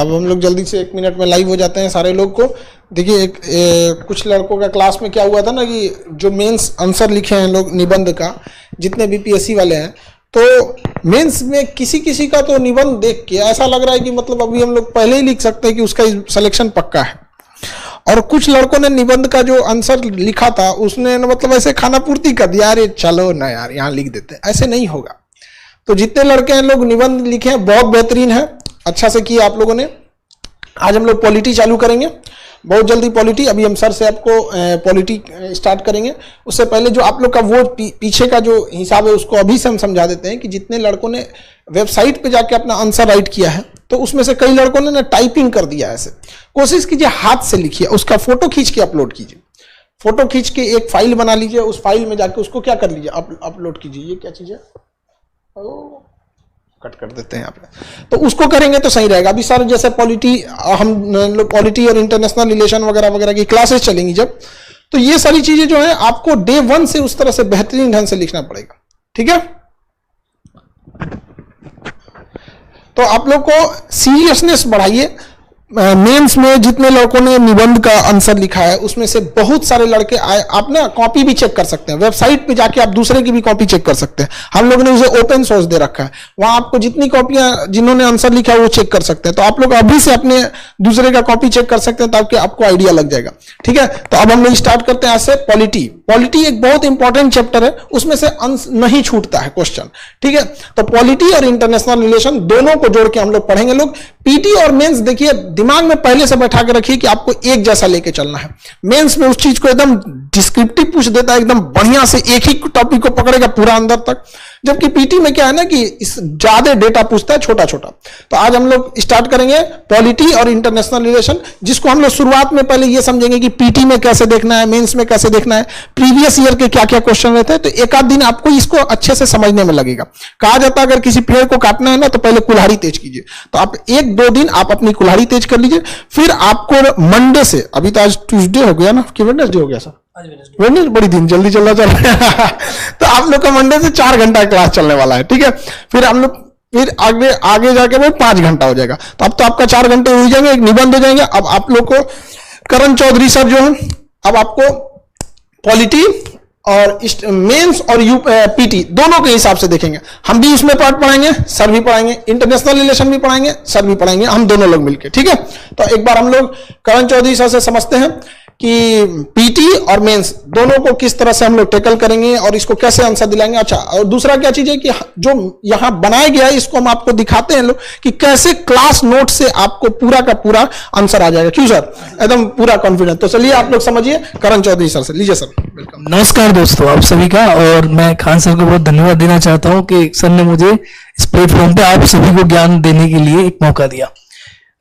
अब हम लोग जल्दी से 1 मिनट में लाइव हो जाते हैं सारे लोग को। देखिए कुछ लड़कों का क्लास में क्या हुआ था ना कि जो मेंस आंसर लिखे हैं लोग निबंध का, जितने बीपीएससी वाले हैं, तो मेंस में किसी किसी का तो निबंध देख के ऐसा लग रहा है कि मतलब अभी हम लोग पहले ही लिख सकते हैं कि उसका सिलेक्शन पक्का है। और कुछ लड़कों ने निबंध का जो आंसर लिखा था उसने मतलब ऐसे खाना पूर्ति कर दिया, अरे चलो ना यार यहाँ लिख देते हैं, ऐसे नहीं होगा। तो जितने लड़के हैं लोग निबंध लिखे हैं बहुत बेहतरीन है, अच्छा से किया आप लोगों ने। आज हम लोग पॉलिटी चालू करेंगे बहुत जल्दी। पॉलिटी अभी हम सर से आपको पॉलिटी स्टार्ट करेंगे। उससे पहले जो आप लोग का वो पीछे का जो हिसाब है उसको अभी से हम समझा देते हैं कि जितने लड़कों ने वेबसाइट पे जाके अपना आंसर राइट किया है तो उसमें से कई लड़कों ने ना टाइपिंग कर दिया है। ऐसे कोशिश कीजिए हाथ से लिखिए, उसका फोटो खींच के अपलोड कीजिए। फोटो खींच के एक फाइल बना लीजिए, उस फाइल में जाके उसको क्या कर लीजिए अपलोड कीजिए। ये क्या चीज है, कट कर देते हैं यहाँ पे, तो उसको करेंगे तो सही रहेगा। अभी सर जैसे पॉलिटी हम लोग पॉलिटी और इंटरनेशनल रिलेशन वगैरह वगैरह की क्लासेस चलेंगी जब, तो ये सारी चीजें जो है आपको डे 1 से उस तरह से बेहतरीन ढंग से लिखना पड़ेगा, ठीक है। तो आप लोग को सीरियसनेस बढ़ाइए। मेंस में जितने लड़कों ने निबंध का आंसर लिखा है उसमें से बहुत सारे लड़के आए, आप ना कॉपी भी चेक कर सकते हैं, वेबसाइट पे जाके आप दूसरे की भी कॉपी चेक कर सकते हैं। हम लोगों ने उसे ओपन सोर्स दे रखा है, वहां आपको जितनी कॉपियां जिन्होंने आंसर लिखा है वो चेक कर सकते हैं। तो आप लोग अभी से अपने दूसरे का कॉपी चेक कर सकते हैं ताकि आपको आइडिया लग जाएगा, ठीक है। तो अब हम लोग स्टार्ट करते हैं आज से पॉलिटी। पॉलिटी एक बहुत इंपॉर्टेंट चैप्टर है, उसमें से अंश नहीं छूटता है क्वेश्चन, ठीक है। तो पॉलिटी और इंटरनेशनल रिलेशन दोनों को जोड़ के हम लोग पढ़ेंगे। लोग पीटी और मेंस देखिए दिमाग में पहले से बैठा के रखिए कि आपको एक जैसा लेके चलना है। मेंस में उस चीज को एकदम डिस्क्रिप्टिव पूछ देता है, एकदम बढ़िया से एक ही टॉपिक को पकड़ेगा पूरा अंदर तक, जबकि पीटी में क्या है ना कि इस ज्यादा डेटा पूछता है छोटा छोटा। तो आज हम लोग स्टार्ट करेंगे पॉलिटी और इंटरनेशनल रिलेशन, जिसको हम लोग शुरुआत में पहले ये समझेंगे कि पीटी में कैसे देखना है, मेंस में कैसे देखना है, प्रीवियस ईयर के क्या क्या क्वेश्चन रहते हैं। तो एक आध दिन आपको इसको अच्छे से समझने में लगेगा। कहा जाता है अगर किसी पेड़ को काटना है ना तो पहले कुल्हाड़ी तेज कीजिए। तो आप 1-2 दिन आप अपनी कुल्हाड़ी तेज कर लीजिए, फिर आपको मंडे से, अभी तो आज ट्यूसडे हो गया ना कि वेडनेसडे हो गया सर, वेडनेसडे बड़ी दिन जल्दी चल रहा है तो आप लोग का मंडे से 4 घंटा क्लास चलने वाला है, ठीक है। फिर हम लोग फिर आगे जाके वो 5 घंटा हो जाएगा। तो अब तो आपका 4 घंटे हो जाएंगे, एक निबंध हो जाएंगे। अब आप लोग को करण चौधरी सर जो है अब आपको पॉलिटी और मेंस और पीटी दोनों के हिसाब से देखेंगे। हम भी उसमें पार्ट पढ़ाएंगे, सर भी पढ़ाएंगे, इंटरनेशनल रिलेशन भी पढ़ाएंगे, सर भी पढ़ाएंगे, हम दोनों लोग मिलकर, ठीक है। तो एक बार हम लोग करण चौधरी सर से समझते हैं कि पीटी और मेंस दोनों को किस तरह से हम लोग टैकल करेंगे और इसको कैसे आंसर दिलाएंगे। अच्छा, और दूसरा क्या चीज है कि जो यहां बनाया गया है इसको हम आपको दिखाते हैं लोग कि कैसे क्लास नोट से आपको पूरा का पूरा आंसर आ जाएगा। क्यों सर, एकदम पूरा कॉन्फिडेंट। तो चलिए आप लोग समझिए करण चौधरी सर से, लीजिए सर। वेलकम। नमस्कार दोस्तों आप सभी का, और मैं खान सर को बहुत धन्यवाद देना चाहता हूं कि सर ने मुझे इस प्लेटफॉर्म पे आप सभी को ज्ञान देने के लिए एक मौका दिया।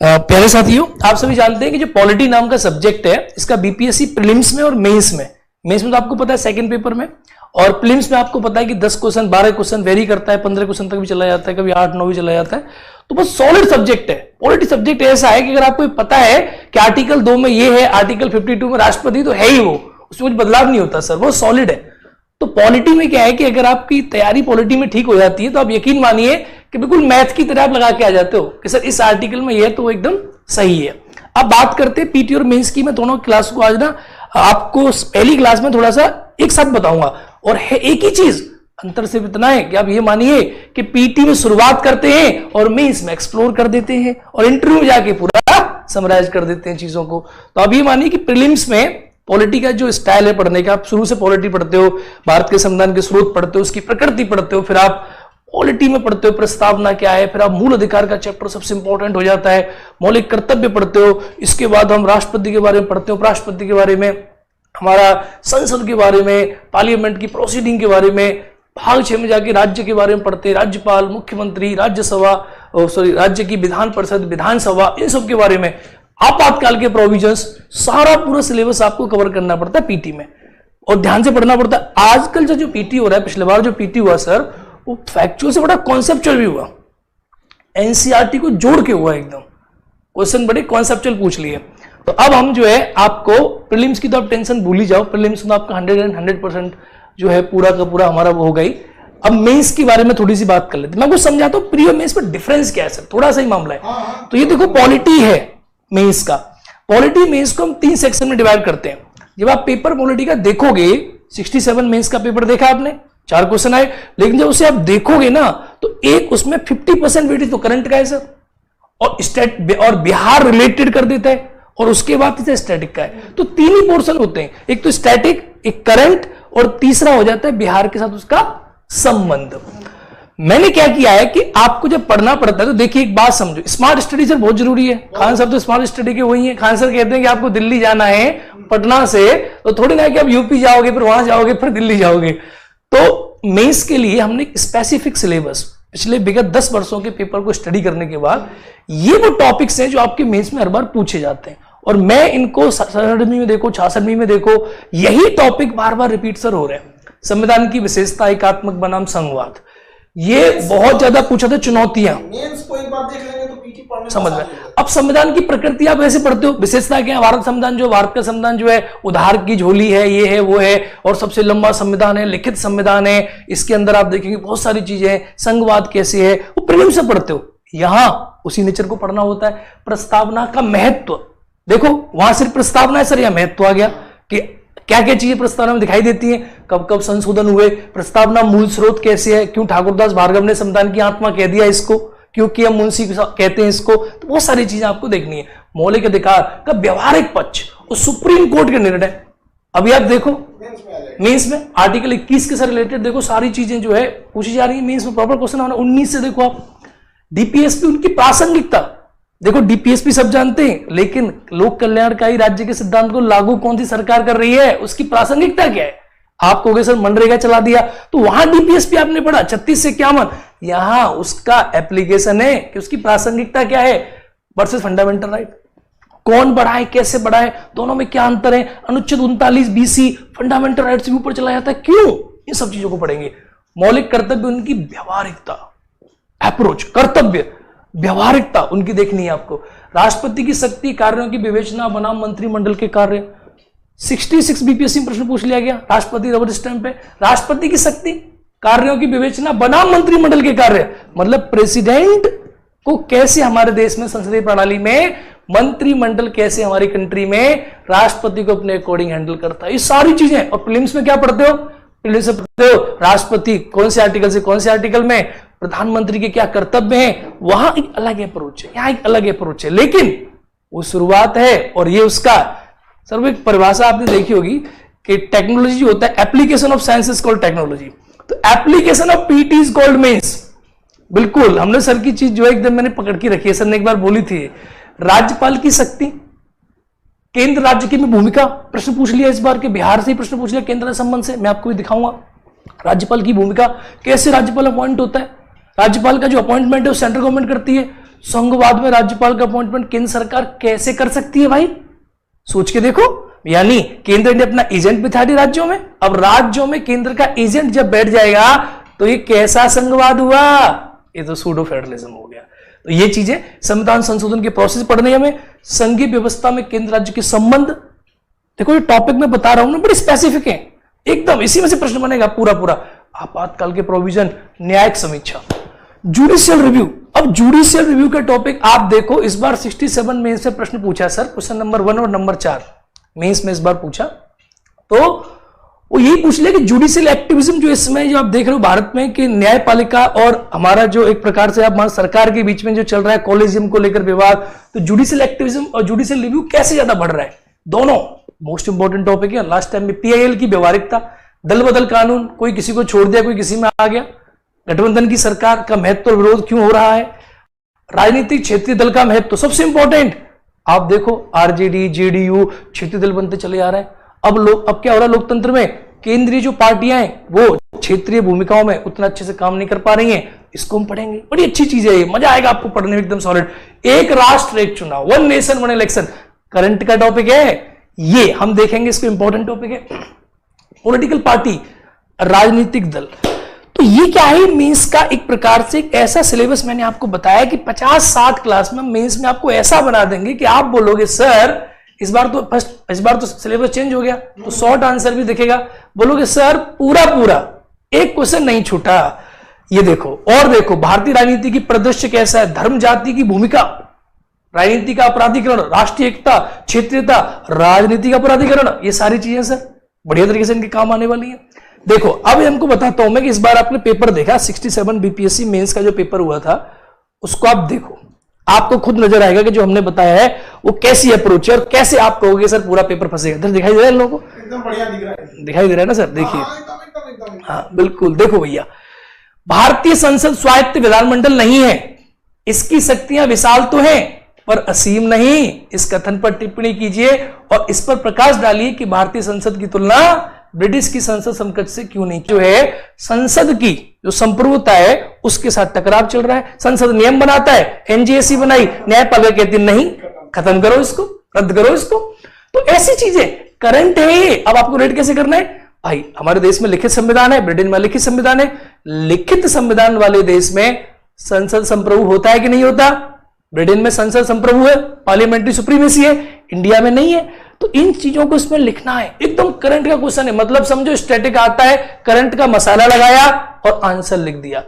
प्यारे साथियों, आप सभी जानते हैं कि जो पॉलिटी नाम का सब्जेक्ट है इसका बीपीएससी प्रीलिम्स में और मेंस में तो आपको पता है सेकंड पेपर में, और प्रीलिम्स में आपको पता है कि 10 क्वेश्चन 12 क्वेश्चन वेरी करता है, 15 क्वेश्चन तक भी चला जाता है, कभी 8-9 भी चला जाता है। तो बहुत सॉलिड सब्जेक्ट है। पॉलिटी सब्जेक्ट ऐसा है कि अगर आपको पता है कि आर्टिकल 2 में ये है, आर्टिकल 52 में राष्ट्रपति तो है ही, वो उसमें कुछ बदलाव नहीं होता सर, वो सॉलिड है। तो पॉलिटी में क्या है कि अगर आपकी तैयारी पॉलिटी में ठीक हो जाती है तो आप यकीन मानिए कि बिल्कुल मैथ की तरह आप लगा के आ जाते हो कि सर इस आर्टिकल में ये तो एकदम सही है। अब बात करते हैं पीटी और मेंस की। मैं दोनों क्लास को आज ना आपको पहली क्लास में थोड़ा सा एक साथ बताऊंगा, और है एक ही चीज, अंतर सिर्फ इतना है कि आप ये मानिए कि पीटी में शुरुआत करते हैं और मेंस में एक्सप्लोर कर देते हैं और इंटरव्यू में जाके पूरा समराइज कर देते हैं चीजों को। तो आप ये मानिए कि प्रीलिम्स में पॉलिटी का जो स्टाइल है पढ़ने का, आप शुरू से पॉलिटी पढ़ते हो, भारत के संविधान के स्रोत पढ़ते हो, उसकी प्रकृति पढ़ते हो, फिर आप पॉलिटी में पढ़ते हो प्रस्तावना क्या है, फिर आप मूल अधिकार का चैप्टर सबसे इंपॉर्टेंट हो जाता है, मौलिक कर्तव्य पढ़ते हो, इसके बाद हम राष्ट्रपति के बारे में पढ़ते हो, उपराष्ट्रपति के बारे में, हमारा संसद के बारे में, पार्लियामेंट की प्रोसीडिंग के बारे में, भाग 6 में जाके राज्य के बारे में पढ़ते हैं, राज्यपाल, मुख्यमंत्री, राज्यसभा, राज्य की विधान परिषद, विधानसभा, इन सब के बारे में, आपातकाल के प्रोविजंस, सारा पूरा सिलेबस आपको कवर करना पड़ता है पीटी में, और ध्यान से पढ़ना पड़ता है। आजकल जो पीटी हो रहा है, पिछले बार जो पीटी हुआ सर, वो फैक्चुअल से बड़ा कॉन्सेप्चुअल भी हुआ, एनसीईआरटी को जोड़ के हुआ, एकदम क्वेश्चन बड़े कॉन्सेप्चुअल पूछ लिए। तो अब हम जो है आपको प्रीलिम्स की तो आप टेंशन भूल ही जाओ, प्रीलिम्स में आपका 100% जो है पूरा का पूरा हमारा वो हो गई। अब मेंस के बारे में थोड़ी सी बात कर लेते हैं। मैं आपको समझाता हूं प्री और मेंस में डिफरेंस क्या है सर, थोड़ा सा ही मामला है। तो ये देखो पॉलिटी है मेंस का, पॉलिटी मेंस को हम 3 सेक्शन में डिवाइड करते हैं। जब आप पेपर पॉलिटी का देखोगे, 67 मेंस का पेपर देखा आपने, 4 क्वेश्चन आए, लेकिन जब उसे आप देखोगे ना तो एक उसमें 50% वेटेज तो करंट का है सर, और बिहार रिलेटेड कर देता है, और उसके बाद स्टैटिक का है। तो 3 ही पोर्शन होते हैं, एक तो स्टैटिक, एक करंट, और तीसरा हो जाता है बिहार के साथ उसका संबंध। मैंने क्या किया है कि आपको जब पढ़ना पड़ता है तो देखिए एक बात समझो, स्मार्ट स्टडी सर बहुत जरूरी है। खान सर तो स्मार्ट स्टडी के वही है। खान सर कहते हैं कि आपको दिल्ली जाना है पटना से, तो थोड़ी ना कि आप यूपी जाओगे फिर वहां जाओगे फिर दिल्ली जाओगे। तो मेंस के लिए हमने एक स्पेसिफिक सिलेबस पिछले विगत 10 वर्षों के पेपर को स्टडी करने के बाद, ये वो टॉपिक्स हैं जो आपके मेंस में हर बार पूछे जाते हैं, और मैं इनको 67वीं में देखो, 66वीं में देखो, यही टॉपिक बार बार रिपीट सर हो रहे हैं। संविधान की विशेषता, एकात्मक बनाम संघवाद, ये बहुत ज्यादा पूछा था। चुनौतियां मेंस को एक बार देख लेंगे तो पीटी पढ़ने समझ में। अब संविधान की प्रकृति आप ऐसे पढ़ते हो, विशेषता क्या है, भारत संविधान जो, भारत का संविधान जो है उधार की झोली है, ये है वो है, और सबसे लंबा संविधान है, लिखित संविधान है, इसके अंदर आप देखेंगे बहुत सारी चीजें हैं, संघवाद कैसे है, वो प्रीलिम्स से पढ़ते हो। यहां उसी नेचर को पढ़ना होता है। प्रस्तावना का महत्व देखो, वहां सिर्फ प्रस्तावना है सर, यह महत्व आ गया कि क्या क्या चीजें प्रस्तावना में दिखाई देती हैं, कब कब संशोधन हुए, प्रस्तावना मूल स्रोत कैसे है, क्यों ठाकुरदास भार्गव ने संविधान की आत्मा कह दिया इसको, क्योंकि हम मुंशी कहते हैं इसको, तो बहुत सारी चीजें आपको देखनी है। मौलिक अधिकार का व्यवहारिक पक्ष और सुप्रीम कोर्ट के निर्णय, अभी आप देखो मेंस में आर्टिकल 21 के साथ रिलेटेड देखो सारी चीजें जो है पूछी जा रही है मेंस में। प्रॉपर क्वेश्चन आना 19 से देखो आप। डीपीएसपी उनकी प्रासंगिकता देखो, डीपीएसपी सब जानते हैं, लेकिन लोक कल्याणकारी राज्य के सिद्धांत को लागू कौन सी सरकार कर रही है, उसकी प्रासंगिकता क्या है। आप कहोगे सर मनरेगा चला दिया, तो वहां डीपीएसपी आपने पढ़ा 36 से 51, यहां उसका एप्लीकेशन है कि उसकी प्रासंगिकता क्या है वर्सेस फंडामेंटल राइट, कौन बढ़ाए कैसे बढ़ाए, दोनों में क्या अंतर है। अनुच्छेद 39 बीसी फंडामेंटल राइट से ऊपर चला जाता है, क्यों, इन सब चीजों को पढ़ेंगे। मौलिक कर्तव्य उनकी व्यवहारिकता, अप्रोच, कर्तव्य व्यवहारिकता उनकी देखनी है आपको। राष्ट्रपति की शक्ति, कार्यों की विवेचना बनाम मंत्रिमंडल के कार्य, 66 बीपीएससी में प्रश्न पूछ लिया गया, राष्ट्रपति रबर स्टैंप पे, राष्ट्रपति की शक्ति, कार्यों की विवेचना बनाम मंत्रिमंडल के कार्य, मतलब प्रेसिडेंट को कैसे हमारे देश में संसदीय प्रणाली में, मंत्रिमंडल कैसे हमारी कंट्री में राष्ट्रपति को अपने अकॉर्डिंग हैंडल करता है, ये सारी चीजें। और प्रीलिम्स में क्या पढ़ते हो, प्रीलिम्स में पढ़ते हो राष्ट्रपति कौन से आर्टिकल से कौन से आर्टिकल में, प्रधानमंत्री के क्या कर्तव्य हैं, वहां एक अलग अप्रोच है, यहां एक अलग अप्रोच है, लेकिन वो शुरुआत है। और ये उसका सर वो एक परिभाषा आपने देखी होगी कि टेक्नोलॉजी होता है, application of science is called technology, तो application of PT is called mains. बिल्कुल हमने सर की चीज जो है एकदम मैंने पकड़ के रखी है, सर ने एक बार बोली थी, राज्यपाल की शक्ति, केंद्र राज्य की में भूमिका, प्रश्न पूछ लिया इस बार के बिहार से ही प्रश्न पूछ लिया केंद्र संबंध से, मैं आपको भी दिखाऊंगा राज्यपाल की भूमिका, कैसे राज्यपाल अपॉइंट होता है, राज्यपाल का जो अपॉइंटमेंट है वो सेंट्रल गवर्नमेंट करती है, संघवाद में राज्यपाल का अपॉइंटमेंट केंद्र सरकार कैसे कर सकती है भाई, सोच के देखो। यानी केंद्र ने अपना एजेंट बिठा दिया राज्यों में, अब राज्यों में केंद्र का एजेंट जब बैठ जाएगा तो ये कैसा संघवाद हुआ, ये तो सूडो फेडरलिज्म हो गया। तो ये चीजें संविधान संशोधन के प्रोसेस पढ़ने हमें, संघीय व्यवस्था में केंद्र राज्य के संबंध, देखो ये टॉपिक मैं बता रहा हूं ना बड़े स्पेसिफिक है एकदम, इसी में से प्रश्न बनेगा पूरा पूरा। आपातकाल के प्रोविजन, न्यायिक समीक्षा, जुडिशियल रिव्यू। अब जुडिशियल रिव्यू का टॉपिक आप देखो, इस बार 67 में से प्रश्न पूछा सर, क्वेश्चन नंबर 1 और नंबर 4 मेंस में इस बार पूछा, तो वो यही पूछ लिया कि जुडिशियल एक्टिविज्म जो इसमें जो आप देख रहे हो भारत में कि न्यायपालिका और हमारा जो एक प्रकार से आप सरकार के बीच में जो चल रहा है कॉलेजियम को लेकर विवाद, तो जुडिशियल एक्टिविज्म और जुडिशियल रिव्यू कैसे ज्यादा बढ़ रहा है, दोनों मोस्ट इंपॉर्टेंट टॉपिक है। लास्ट टाइम में पीआईएल की व्यवहारिकता, दल बदल कानून, कोई किसी को छोड़ दिया कोई किसी में आ गया, गठबंधन की सरकार का महत्व और विरोध क्यों हो रहा है, राजनीतिक क्षेत्रीय दल का महत्व, सबसे इंपॉर्टेंट आप देखो आरजेडी जेडीयू क्षेत्रीय दल बनते चले आ रहे हैं। अब क्या हो रहा है लोकतंत्र में, केंद्रीय जो पार्टियां हैं वो क्षेत्रीय भूमिकाओं में उतना अच्छे से काम नहीं कर पा रही हैं, इसको हम पढ़ेंगे, बड़ी अच्छी चीज है ये, मजा आएगा आपको पढ़ने में एकदम सॉलिड। एक राष्ट्र एक चुनाव, one nation one election, current का टॉपिक है ये, हम देखेंगे, इसको इंपॉर्टेंट टॉपिक है। पॉलिटिकल पार्टी, राजनीतिक दल, तो ये क्या है मेंस का एक प्रकार से एक ऐसा सिलेबस मैंने आपको बताया कि 50-60 क्लास में मेंस में आपको ऐसा बना देंगे कि आप बोलोगे सर इस बार तो सिलेबस चेंज हो गया तो शॉर्ट आंसर भी दिखेगा, बोलोगे सर पूरा एक क्वेश्चन नहीं छूटा। ये देखो, और देखो भारतीय राजनीति की परिदृश्य कैसा है, धर्म जाति की भूमिका, राजनीति का अपराधीकरण, राष्ट्रीय एकता, क्षेत्रीयता, राजनीति का अपराधीकरण, ये सारी चीजें सर बढ़िया तरीके से इनके काम आने वाली है। देखो अब हमको बताता हूं मैं कि इस बार आपने पेपर देखा 67 बीपीएससी मेंस का जो पेपर हुआ था, उसको आप देखो, आपको खुद नजर आएगा कि जो हमने बताया है वो कैसी अप्रोच है और कैसे आप कहोगे सर पूरा पेपर फंसेगा। इधर दिखाई दे रहा है इन लोगों को, एकदम बढ़िया दिख रहा है, दिखाई दे रहा है ना सर, देखिए एकदम। हाँ बिल्कुल। देखो भैया, भारतीय संसद स्वायत्त विधानमंडल नहीं है, इसकी शक्तियां विशाल तो हैं पर असीम नहीं। इस कथन पर टिप्पणी कीजिए और इस पर प्रकाश डालिए कि भारतीय संसद की तुलना ब्रिटिश की संसद समकक्ष से क्यों नहीं। जो है संसद की जो संप्रभुता है उसके साथ टकराव चल रहा है। संसद नियम बनाता है, एनजीएसी बनाई, न्यायपालिका कहती नहीं, खत्म करो इसको, रद्द करो इसको। तो ऐसी चीजें करंट है ये। अब आपको रेट कैसे करना है भाई, हमारे देश में लिखित संविधान है, ब्रिटेन में लिखित संविधान है। लिखित संविधान वाले देश में संसद संप्रभु होता है कि नहीं होता? ब्रिटेन में संसद संप्रभु है, पार्लियामेंट्री सुप्रीमेसी है, इंडिया में नहीं है। तो इन चीजों को इसमें लिखना है, एकदम करंट का क्वेश्चन है। मतलब समझो स्टैटिक आता है, करंट का मसाला लगाया और आंसर लिख दिया।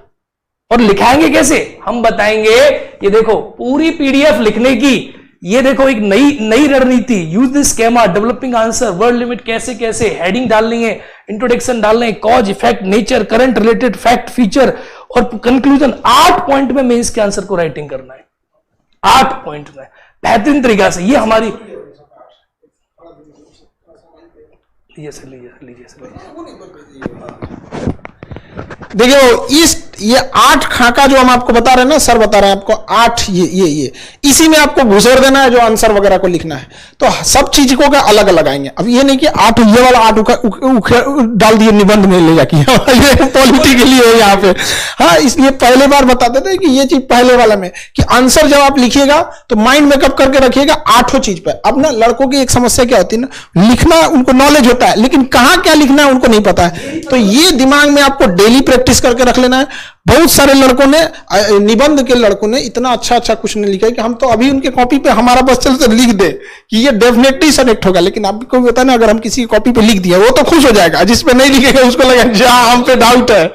और लिखाएंगे कैसे हम बताएंगे। ये देखो पूरी पीडीएफ लिखने की, ये देखो एक नई रणनीति, use this schema, developing answer, word limit, कैसे कैसे हेडिंग डालनी है, इंट्रोडक्शन डालना है, cause, effect, nature, current, related, fact, feature और कंक्लूजन। 8 पॉइंट में मेंस के आंसर को राइटिंग करना है, 8 पॉइंट में बेहतरीन तरीका से। ये हमारी देखिए ये 8 खाका जो हम आपको बता रहे हैं ना, सर बता रहे हैं आपको 8, ये इसी में आपको घुसेड़ देना है जो आंसर वगैरह को लिखना है। तो सब चीजों का अलग अलग आएंगे। अब ये नहीं कि 8 ये वाला 8 डाल दिए निबंध में ले जाके ये पॉलिटी के लिए है यहाँ पे। हाँ, इसलिए पहले बार बता देते हैं कि ये चीज पहले वाला में कि आंसर जब आप लिखिएगा तो माइंड मेकअप करके रखिएगा 8 चीज पे। अब ना लड़कों की एक समस्या क्या होती है ना, लिखना उनको नॉलेज होता है लेकिन कहाँ क्या लिखना है उनको नहीं पता है। तो ये दिमाग में आपको डेली प्रैक्टिस करके रख लेना है। बहुत सारे लड़कों ने, निबंध के लड़कों ने इतना अच्छा कुछ नहीं लिखा है कि हम तो अभी उनके कॉपी पे हमारा बस चल तो लिख दे कि ये डेफिनेटली सेलेक्ट होगा। लेकिन आपको भी पता है ना, अगर हम किसी की कॉपी पे लिख दिया वो तो खुश हो जाएगा, जिस पे नहीं लिखेगा उसको लगेगा जा हम पे डाउट है।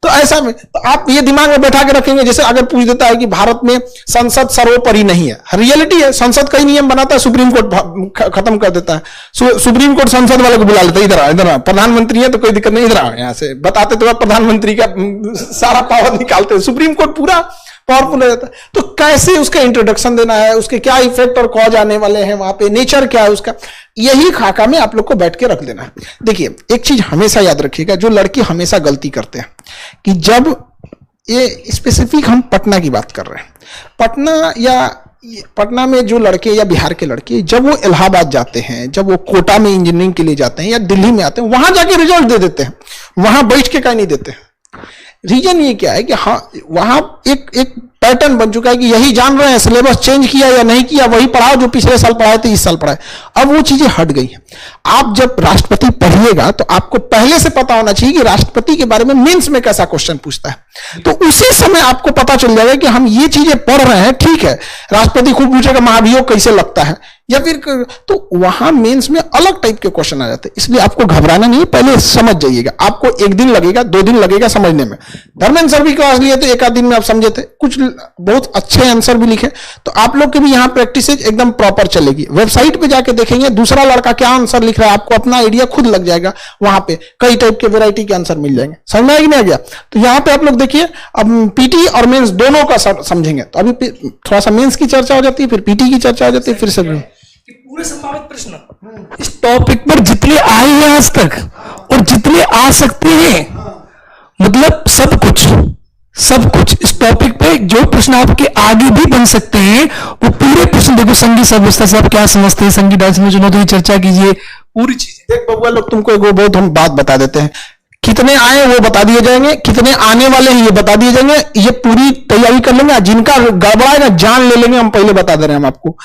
तो ऐसा में तो आप ये दिमाग में बैठा के रखेंगे। जैसे अगर पूछ देता है कि भारत में संसद सर्वोपरि नहीं है, रियलिटी है, संसद कई नियम बनाता है, सुप्रीम कोर्ट खत्म कर देता है। सुप्रीम कोर्ट संसद वाले को बुला लेता है, इधर आ, प्रधानमंत्री है तो कोई दिक्कत नहीं, इधर आ, यहाँ से बताते तो प्रधानमंत्री का सारा पावर निकालते हैं। सुप्रीम कोर्ट पूरा पावरफुल हो जाता है। तो कैसे उसका इंट्रोडक्शन देना है, उसके क्या इफेक्ट और कॉज आने वाले हैं, वहां पे नेचर क्या है उसका, यही खाका में आप लोग को बैठ के रख देना है। देखिए एक चीज हमेशा याद रखिएगा, जो लड़के हमेशा गलती करते हैं कि जब ये स्पेसिफिक हम पटना की बात कर रहे हैं, पटना में जो लड़के या बिहार के लड़के जब वो इलाहाबाद जाते हैं, जब वो कोटा में इंजीनियरिंग के लिए जाते हैं या दिल्ली में आते हैं, वहां जाके रिजल्ट दे देते हैं, वहां बैठ के कहीं नहीं देते। रीजन ये क्या है कि हाँ वहां एक पैटर्न बन चुका है कि यही जान रहे हैं, सिलेबस चेंज किया या नहीं किया, वही पढ़ाओ जो पिछले साल पढ़ाए थे इस साल पढ़ाए। अब वो चीजें हट गई हैं। आप जब राष्ट्रपति पढ़िएगा तो आपको पहले से पता होना चाहिए कि राष्ट्रपति के बारे में मेंस में कैसा क्वेश्चन पूछता है। तो उसी समय आपको पता चल जाएगा कि हम ये चीजें पढ़ रहे हैं, ठीक है। राष्ट्रपति खूब पूछेगा महाभियोग कैसे लगता है या फिर, तो वहां मेंस में अलग टाइप के क्वेश्चन आ जाते हैं। इसलिए आपको घबराना नहीं है, पहले समझ जाइएगा। आपको 1 दिन लगेगा, 2 दिन लगेगा समझने में। धर्मेंद्र सर भी क्लास लिए तो 1 आध दिन में आप समझे थे, कुछ बहुत अच्छे आंसर भी लिखे। तो आप लोग के भी यहाँ प्रैक्टिस एकदम प्रॉपर चलेगी। वेबसाइट पे जाके देखेंगे दूसरा लड़का क्या आंसर लिख रहा है, आपको अपना आइडिया खुद लग जाएगा। वहां पे कई टाइप के वेराइटी के आंसर मिल जाएंगे। समझ में आएगी नहीं आ गया? तो यहाँ पे आप लोग देखिए, अब पीटी और मेंस दोनों का समझेंगे। तो अभी थोड़ा सा मेंस की चर्चा हो जाती है, फिर पीटी की चर्चा हो जाती है, फिर से पूरे संभावित प्रश्न इस टॉपिक पर जितने आए हैं आज तक और जितने आ सकते हैं, मतलब सब कुछ इस टॉपिक पे जो प्रश्न आपके आगे भी बन सकते हैं वो पूरे प्रश्न। देखो संगीत व्यवस्था से आप क्या समझते हैं, संगीत डांस में चुनौती की चर्चा कीजिए, पूरी चीजें। देख बबुआ लोग, तुमको एक बहुत हम बात बता देते हैं, कितने आए वो बता दिए जाएंगे, कितने आने वाले हैं ये बता दिए जाएंगे। ये पूरी तैयारी कर लेंगे, जिनका गड़बड़ा है ना जान ले लेंगे, हम पहले बता दे रहे हैं हम आपको।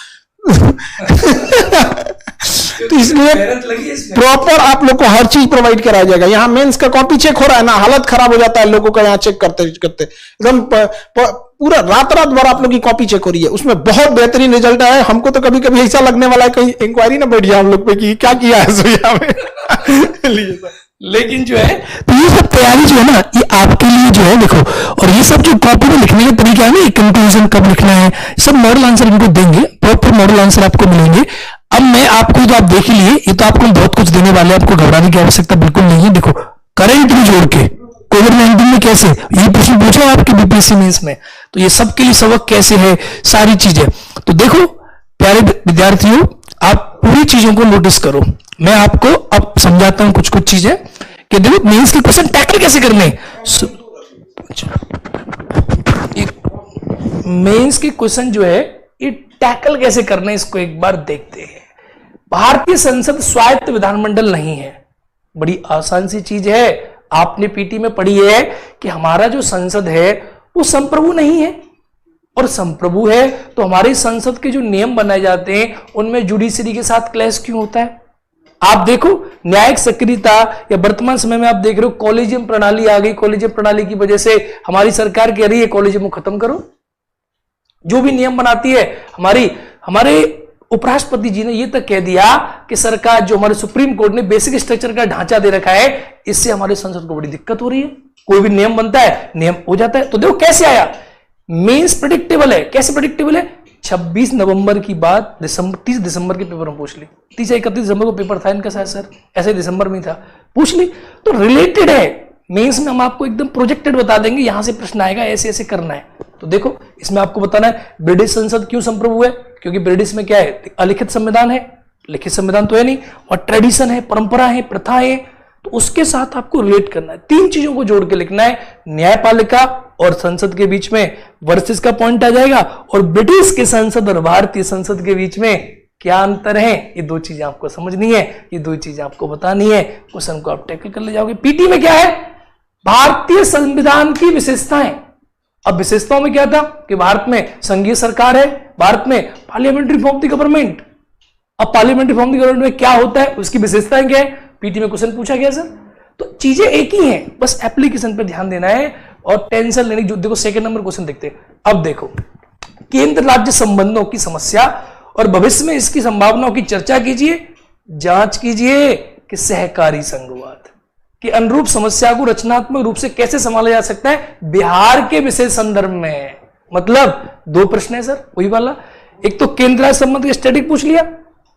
तो इसलिए प्रॉपर आप लोग को हर चीज प्रोवाइड कराया जाएगा। यहाँ मेंस का कॉपी चेक हो रहा है ना, हालत खराब हो जाता है लोगों का यहाँ चेक करते करते, एकदम पूरा रात भर आप लोग की कॉपी चेक हो रही है। उसमें बहुत बेहतरीन रिजल्ट आया। हमको तो कभी कभी ऐसा लगने वाला है कहीं इंक्वायरी ना बैठ जाए हम लोग पे कि क्या किया है सोया में। लेकिन जो है तो ये सब तैयारी जो है ना, ये आपके लिए जो है देखो, और ये सब जो कॉपी में लिखने का तरीका है ना, कंक्लूजन कब लिखना है, सब मॉडल आंसर इनको देंगे, प्रॉपर मॉडल आंसर आपको मिलेंगे। अब मैं आपको, तो आप देख ही लिए, ये तो आपको बहुत कुछ देने वाले हैं, आपको घबराने की आवश्यकता बिल्कुल नहीं है। देखो करंट भी जोड़ के कोविड-19 में कैसे ये प्रश्न पूछा है आपके बीपीएससी मेंस में, तो ये सबके लिए सबक कैसे है, सारी चीजें। तो देखो प्यारे विद्यार्थियों, आप पूरी चीजों को नोटिस करो। मैं आपको अब समझाता हूं कुछ कुछ चीजें कि देखो मेंस के क्वेश्चन टैकल कैसे करने। मेंस के क्वेश्चन जो है ये टैकल कैसे करने, इसको एक बार देखते हैं। भारतीय संसद स्वायत्त विधानमंडल नहीं है, बड़ी आसान सी चीज है। आपने पीटी में पढ़ी है कि हमारा जो संसद है वो संप्रभु नहीं है, और संप्रभु है तो हमारी संसद के जो नियम बनाए जाते हैं उनमें जुडिशरी के साथ क्लैश क्यों होता है। आप देखो न्यायिक सक्रियता, या वर्तमान समय में आप देख रहे हो कॉलेजियम प्रणाली आ गई, कॉलेजियम प्रणाली की वजह से हमारी सरकार कह रही है कॉलेजियम को खत्म करो। जो भी नियम बनाती है हमारे उपराष्ट्रपति जी ने यह तक कह दिया कि सरकार, जो हमारे सुप्रीम कोर्ट ने बेसिक स्ट्रक्चर का ढांचा दे रखा है, इससे हमारे संसद को बड़ी दिक्कत हो रही है। कोई भी नियम बनता है, नियम हो जाता है। तो देखो कैसे आया, मेंस प्रेडिक्टेबल है। कैसे प्रेडिक्टेबल है? 26 नवंबर की बात 30 दिसंबर के पेपर में पूछ ली। 30 या 31 दिसंबर को पेपर था इनका शायद सर, ऐसे दिसंबर में था, पूछ ली। तो रिलेटेड है। मेंस में हम आपको एकदम प्रोजेक्टेड बता देंगे, यहां से प्रश्न आएगा, ऐसे ऐसे करना है। तो देखो इसमें आपको बताना है ब्रिटिश संसद क्यों संप्रभु है, क्योंकि ब्रिटिश में क्या है, अलिखित संविधान है, लिखित संविधान तो है नहीं, और ट्रेडिशन है, परंपरा है, प्रथा है। तो उसके साथ आपको रिलेट करना है, 3 चीजों को जोड़ के लिखना है। न्यायपालिका और संसद के बीच में वर्सेस का पॉइंट आ जाएगा, और ब्रिटिश के संसद और भारतीय संसद के बीच में क्या अंतर है, ये 2 चीजें आपको समझनी है, ये 2 चीजें आपको बतानी है। क्वेश्चन को आप टैकल कर ले जाओगे। पीटी में क्या है, भारतीय संविधान की विशेषताएं। अब विशेषताओं में क्या था कि भारत में संघीय सरकार है, भारत में parliamentary form of the government. अब parliamentary form of the government में क्या होता है, उसकी विशेषताएं क्या है, पीटी में क्वेश्चन पूछा गया सर। तो चीजें एक ही हैं, बस एप्लीकेशन पर ध्यान देना है और टेंशन लेने की। देखो सेकंड नंबर क्वेश्चन देखते हैं। अब देखो केंद्र राज्य संबंधों की समस्या और भविष्य में इसकी संभावनाओं की चर्चा कीजिए, जांच कीजिए कि सहकारी संघवाद के अनुरूप समस्या को रचनात्मक रूप से कैसे संभाला जा सकता है बिहार के विशेष संदर्भ में। मतलब 2 प्रश्न है सर, वही वाला। एक तो केंद्र राज्य संबंध के स्टैटिक पूछ लिया,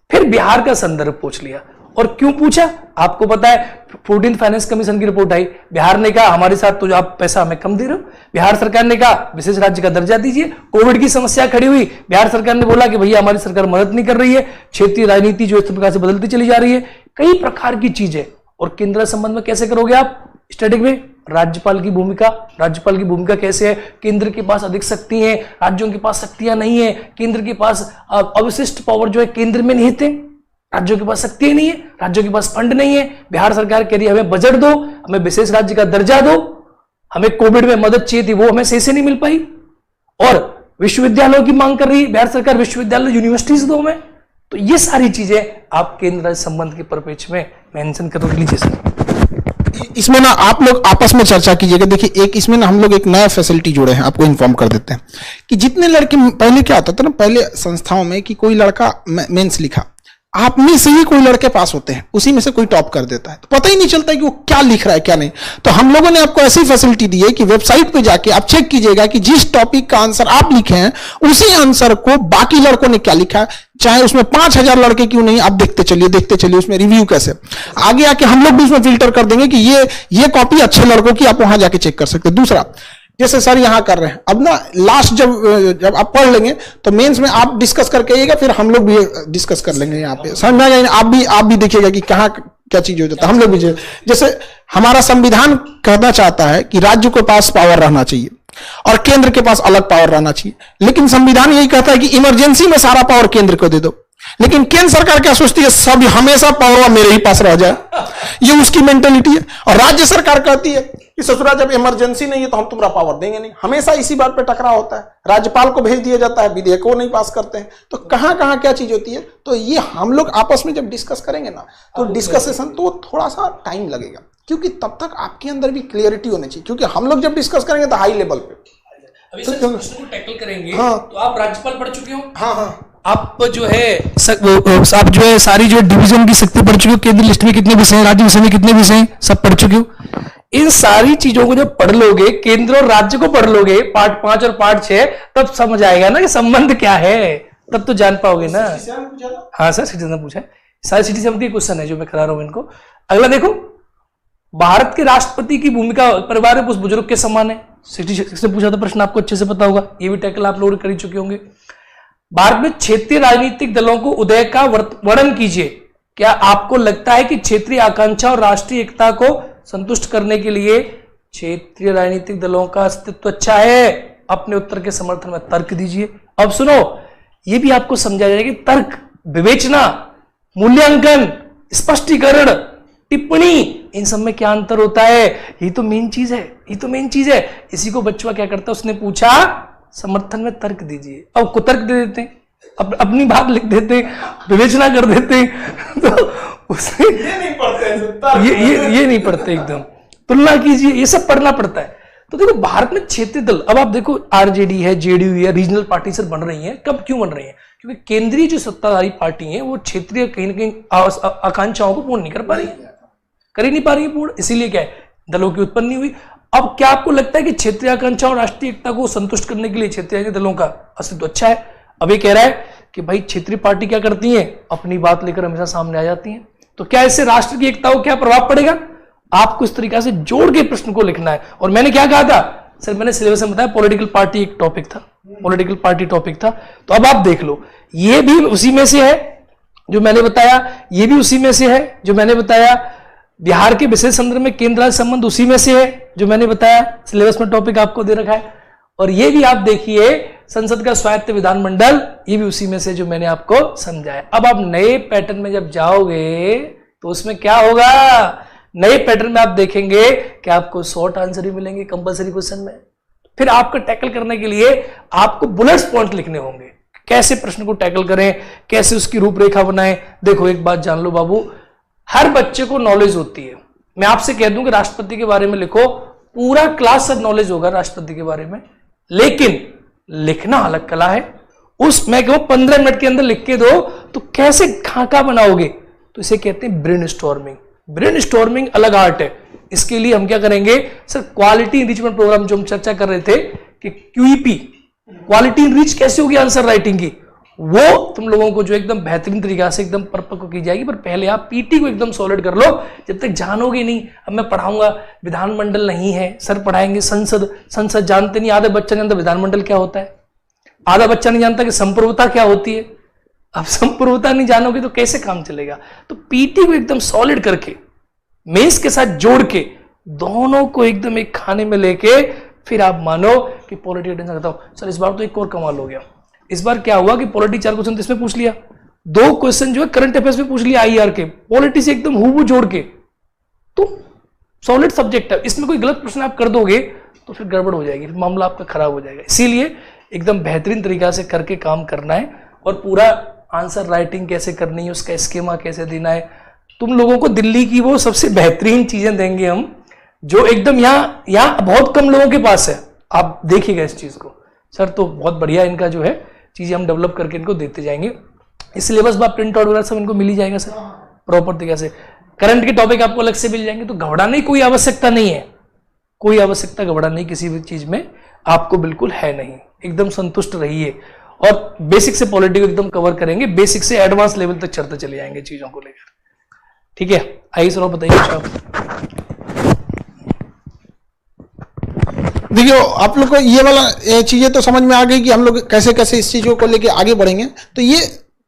फिर बिहार का संदर्भ पूछ लिया। और क्यों पूछा आपको पता है, 14th फाइनेंस कमीशन की रिपोर्ट आई, बिहार ने कहा हमारे साथ तो आप पैसा हमें कम दे रहे हो। बिहार सरकार ने कहा विशेष राज्य का दर्जा दीजिए। कोविड की समस्या खड़ी हुई, बिहार सरकार ने बोला कि भैया हमारी सरकार मदद नहीं कर रही है, क्षेत्रीय राजनीति जो इस प्रकार से बदलती चली जा रही है, कई प्रकार की चीजें। और केंद्र संबंध में कैसे करोगे आप स्टैटिक में, राज्यपाल की भूमिका कैसे है, केंद्र के पास अधिक शक्ति है, राज्यों के पास शक्तियां नहीं है, केंद्र के पास अवशिष्ट पावर जो है केंद्र में निहित है, राज्यों के पास शक्ति नहीं है, राज्यों के पास फंड नहीं है। बिहार सरकार कह रही है हमें बजट दो, हमें विशेष राज्य का दर्जा दो, हमें कोविड में मदद चाहिए थी वो हमें सही से नहीं मिल पाई। और विश्वविद्यालयों की मांग कर रही है बिहार सरकार, विश्वविद्यालय यूनिवर्सिटीज दो हमें। तो ये सारी चीजें आप केंद्र राज्य संबंध के परिप्रेक्ष्य में मेंशन कर लीजिए सर। इसमें ना आप लोग आपस में चर्चा कीजिएगा। देखिए एक इसमें ना हम लोग एक नया फैसिलिटी जोड़े हैं, आपको इन्फॉर्म कर देते हैं कि जितने लड़के, पहले क्या होता था ना, पहले संस्थाओं में कि कोई लड़का मेंस लिखा, आप में से ही कोई लड़के पास होते हैं, उसी में से कोई टॉप कर देता है, तो पता ही नहीं चलता है कि वो क्या लिख रहा है क्या नहीं। तो हम लोगों ने आपको ऐसी फैसिलिटी दी है कि वेबसाइट पे जाके आप चेक कीजिएगा कि जिस टॉपिक का आंसर आप लिखे हैं उसी आंसर को बाकी लड़कों ने क्या लिखा है, चाहे उसमें 5000 लड़के क्यों नहीं, आप देखते चलिए उसमें रिव्यू कैसे। आगे आके हम लोग भी उसमें फिल्टर कर देंगे कि ये कॉपी अच्छे लड़कों की, आप वहां जाके चेक कर सकते हैं। दूसरा, जैसे सर यहां कर रहे हैं, अब ना लास्ट जब आप पढ़ लेंगे तो मेंस में आप डिस्कस करके आइएगा, फिर हम लोग भी डिस्कस कर लेंगे यहाँ पे, समझ में आएगा। आप भी देखिएगा कि कहाँ क्या चीज हो जाता है, हम लोग भी। जैसे हमारा संविधान कहना चाहता है कि राज्य के पास पावर रहना चाहिए और केंद्र के पास अलग पावर रहना चाहिए, लेकिन संविधान यही कहता है कि इमरजेंसी में सारा पावर केंद्र को दे दो। लेकिन केंद्र सरकार क्या सोचती है, सब हमेशा पावर मेरे ही पास रह जाए, ये उसकी मेंटेलिटी है। और राज्य सरकार कहती है कि ससुरा जब इमरजेंसी नहीं है तो हम तुम्हारा पावर देंगे नहीं। हमेशा इसी बात पे टकराव होता है, राज्यपाल को भेज दिया जाता है, विधेयक को नहीं पास करते हैं। तो कहां कहां क्या चीज होती है, तो ये हम लोग आपस में जब डिस्कस करेंगे ना, तो डिस्कसेशन तो थोड़ा सा टाइम लगेगा, क्योंकि तब तक आपके अंदर भी क्लियरिटी होनी चाहिए। क्योंकि हम लोग जब डिस्कस करेंगे तो हाई लेवल पे अभी सर प्रश्न को टैकल करेंगे। हाँ, तो आप राज्यपाल पढ़ चुके हो? हाँ, आप जो है आप जो है सारी जो डिवीजन की शक्ति पढ़ चुके हो, केंद्रीय लिस्ट में कितने विषय हैं, राज्य विषय में कितने विषय हैं, सब पढ़ चुके हो। इन सारी चीजों को जब पढ़ लोगे, केंद्र और राज्य को पढ़ लोगे, पार्ट 5 और पार्ट 6, तब समझ आएगा ना कि संबंध क्या है, तब तो जान पाओगे ना। हाँ सर, सिटीजन ने पूछा है, सारे सिटीजन के क्वेश्चन है जो मैं करा रहा हूं इनको। अगला देखो, भारत के राष्ट्रपति की भूमिका परिवार में उस बुजुर्ग के समान है। 66 से पूछा था प्रश्न, आपको अच्छे से पता होगा, ये भी टैकल आप लोग कर ही चुके होंगे। भारत में क्षेत्रीय राजनीतिक दलों को उदय का वर्णन कीजिए। क्या आपको लगता है कि क्षेत्रीय आकांक्षा और राष्ट्रीय एकता को संतुष्ट करने के लिए क्षेत्रीय राजनीतिक दलों का अस्तित्व अच्छा है? अपने उत्तर के समर्थन में तर्क दीजिए। अब सुनो, यह भी आपको समझा जाएगा कि तर्क, विवेचना, मूल्यांकन, स्पष्टीकरण, टिप्पणी, इन सब में क्या अंतर होता है। ये तो मेन चीज है, ये तो मेन चीज है। इसी को बच्चा क्या करता है, उसने पूछा समर्थन में तर्क दीजिए, अब कुतर्क दे देते हैं, अपनी बात लिख देते हैं, विवेचना कर देते हैं। तो उसे ये नहीं पढ़ते, ये नहीं पढ़ते, एकदम तुलना कीजिए, ये सब पढ़ना पड़ता है। तो देखो, भारत में क्षेत्रीय दल, अब आप देखो आरजेडी है, जेडीयू है, रीजनल पार्टी सर बन रही है। कब क्यों बन रही है? क्योंकि केंद्रीय जो सत्ताधारी पार्टी है वो क्षेत्रीय कहीं ना कहीं आकांक्षाओं को पूर्ण नहीं कर पा रही है, कर ही नहीं पा रही है पूर्ण। इसीलिए क्या है, दलों की उत्पत्ति हुई। अब क्या आपको लगता है कि क्षेत्रीय आकांक्षा और राष्ट्रीय एकता को संतुष्ट करने के लिए क्षेत्रीय दलों का अस्तित्व अच्छा है? अब ये कह रहा है कि भाई क्षेत्रीय पार्टी क्या करती है, अपनी बात लेकर हमेशा सामने आ जाती है। तो क्या इससे राष्ट्र की एकता को क्या प्रभाव पड़ेगा? आपको इस तरीका से जोड़ के प्रश्न को लिखना है। और मैंने क्या कहा था सर, मैंने सिलेबस में बताया पॉलिटिकल पार्टी एक टॉपिक था, पॉलिटिकल पार्टी टॉपिक था। तो अब आप देख लो, ये भी उसी में से है जो मैंने बताया, ये भी उसी में से है जो मैंने बताया, बिहार के विशेष संदर्भ में केंद्र राज्य संबंध उसी में से है जो मैंने बताया, सिलेबस में टॉपिक आपको दे रखा है। और ये भी आप देखिए, संसद का स्वायत्त विधानमंडल, ये भी उसी में से जो मैंने आपको समझाया। अब आप नए पैटर्न में जब जाओगे तो उसमें क्या होगा, नए पैटर्न में आप देखेंगे कि आपको शॉर्ट आंसर ही मिलेंगे कंपलसरी क्वेश्चन में। फिर आपको टैकल करने के लिए आपको बुलेट्स पॉइंट लिखने होंगे, कैसे प्रश्न को टैकल करें, कैसे उसकी रूपरेखा बनाएं। देखो एक बात जान लो बाबू, हर बच्चे को नॉलेज होती है। मैं आपसे कह दूं कि राष्ट्रपति के बारे में लिखो, पूरा क्लास सब नॉलेज होगा राष्ट्रपति के बारे में, लेकिन लिखना अलग कला है। उस मैं कहूं 15 मिनट के अंदर लिख के दो तो कैसे खाका बनाओगे, तो इसे कहते हैं ब्रेन स्टॉर्मिंग। ब्रेन स्टॉर्मिंग अलग आर्ट है। इसके लिए हम क्या करेंगे सर, क्वालिटी इनरिचमेंट प्रोग्राम जो हम चर्चा कर रहे थे कि क्यूईपी, क्वालिटी इनरिच कैसे होगी आंसर राइटिंग की, वो तुम लोगों को जो एकदम बेहतरीन तरीका से एकदम परिपक्व की जाएगी। पर पहले आप पीटी को एकदम सॉलिड कर लो, जब तक जानोगे नहीं। अब मैं पढ़ाऊंगा, विधानमंडल नहीं है सर, पढ़ाएंगे संसद, संसद जानते नहीं, आधा बच्चा नहीं जानता विधानमंडल क्या होता है, आधा बच्चा नहीं जानता कि संप्रभुता क्या होती है। अब संप्रभुता नहीं जानोगे तो कैसे काम चलेगा। तो पीटी को एकदम सॉलिड करके मेंस के साथ जोड़ के दोनों को एकदम एक खाने में लेके फिर आप मानो कि पॉलिटी टेंशन करता हूं सर। इस बार तो एक और कमाल हो गया, इस बार क्या हुआ कि पॉलिटी 4 क्वेश्चन इसमें पूछ लिया, 2 क्वेश्चन जो है करंट अफेयर्स में पूछ लिया आईआर के, पॉलिटी से एकदम हूबहू जोड़ के। तो सॉलिड सब्जेक्ट है, इसमें कोई गलत प्रश्न आप कर दोगे तो फिर गड़बड़ हो जाएगी, फिर मामला आपका खराब हो जाएगा। इसीलिए एकदम बेहतरीन तरीका से करके काम करना है और पूरा आंसर राइटिंग कैसे करनी है, उसका स्कीमा कैसे देना है। तुम लोगों को दिल्ली की वो सबसे बेहतरीन चीजें देंगे हम, जो एकदम यहाँ बहुत कम लोगों के पास है। आप देखिएगा इस चीज को सर, तो बहुत बढ़िया इनका जो है चीजें हम डेवलप करके इनको देते जाएंगे। इस सिलेबस में प्रिंट आउट वगैरह सब इनको मिल ही जाएगा सर प्रॉपर तरीके से। करंट के टॉपिक आपको अलग से मिल जाएंगे, तो घबराने की कोई आवश्यकता नहीं है, कोई आवश्यकता घबराने किसी भी चीज में आपको बिल्कुल है नहीं। एकदम संतुष्ट रहिए और बेसिक से पॉलिटी को एकदम कवर करेंगे, बेसिक से एडवांस लेवल तक चढ़ते चले जाएंगे चीजों को लेकर। ठीक है, आइए सर बताइए आप। देखिए आप लोग को ये वाला चीजें तो समझ में आ गई कि हम लोग कैसे कैसे इस चीजों को लेके आगे बढ़ेंगे। तो ये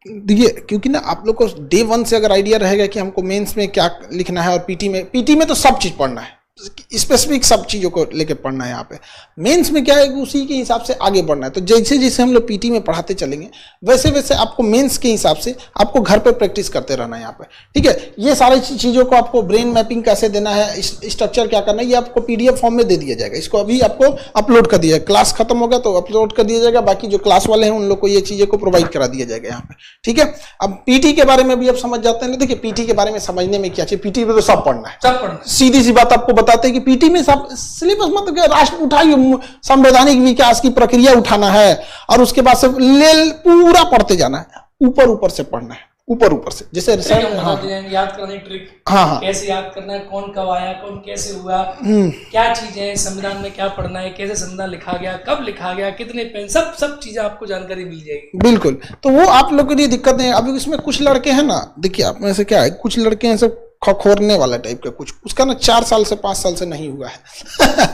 देखिए, क्योंकि ना आप लोग को डे 1 से अगर आइडिया रहेगा कि हमको मेंस में क्या लिखना है और पीटी में तो सब चीज पढ़ना है, स्पेसिफिक सब चीजों को लेके पढ़ना है। यहाँ पे मेंस में क्या है कि उसी के हिसाब से आगे बढ़ना है। तो जैसे जैसे हम लोग पीटी में पढ़ाते चलेंगे वैसे वैसे आपको मेंस के हिसाब से आपको घर पे प्रैक्टिस करते रहना है यहाँ पे। ठीक है, ये सारी चीज़ों को आपको ब्रेन मैपिंग कैसे देना है, स्ट्रक्चर क्या करना है, ये आपको पीडीएफ फॉर्म में दे दिया जाएगा। इसको अभी आपको अपलोड कर दिया, क्लास खत्म हो गया तो अपलोड कर दिया जाएगा। बाकी जो क्लास वाले हैं उन लोग को ये चीज़ें को प्रोवाइड करा दिया जाएगा यहाँ पे। ठीक है, अब पीटी के बारे में भी आप समझ जाते हैं। देखिए पीटी के बारे में समझने में क्या चाहिए, पीटी में तो सब पढ़ना है, सीधी सी बात आपको बताते हैं कि पीटी में सब सिलेबस मतलब कि राष्ट्र उठाइए, संवैधानिक विकास की प्रक्रिया उठाना है और उसके बाद से पूरा पढ़ते जाना है, ऊपर ऊपर से पढ़ना है, ऊपर से। जैसे याद करने ट्रिक, हाँ, कैसे याद करना है, कौन कब आया, कौन कैसे हुआ, क्या चीजें हैं संविधान में, क्या पढ़ना है, कैसे संविधान लिखा गया, कब लिखा गया, कितने पेन, सब चीजें आपको जानकारी मिल जाएगी। बिल्कुल, तो वो आप लोग के लिए दिक्कत नहीं है। अभी इसमें कुछ लड़के हैं ना, देखिए आप में से क्या है, कुछ लड़के हैं सब खखोरने वाला टाइप का, कुछ उसका ना 4 साल से 5 साल से नहीं हुआ है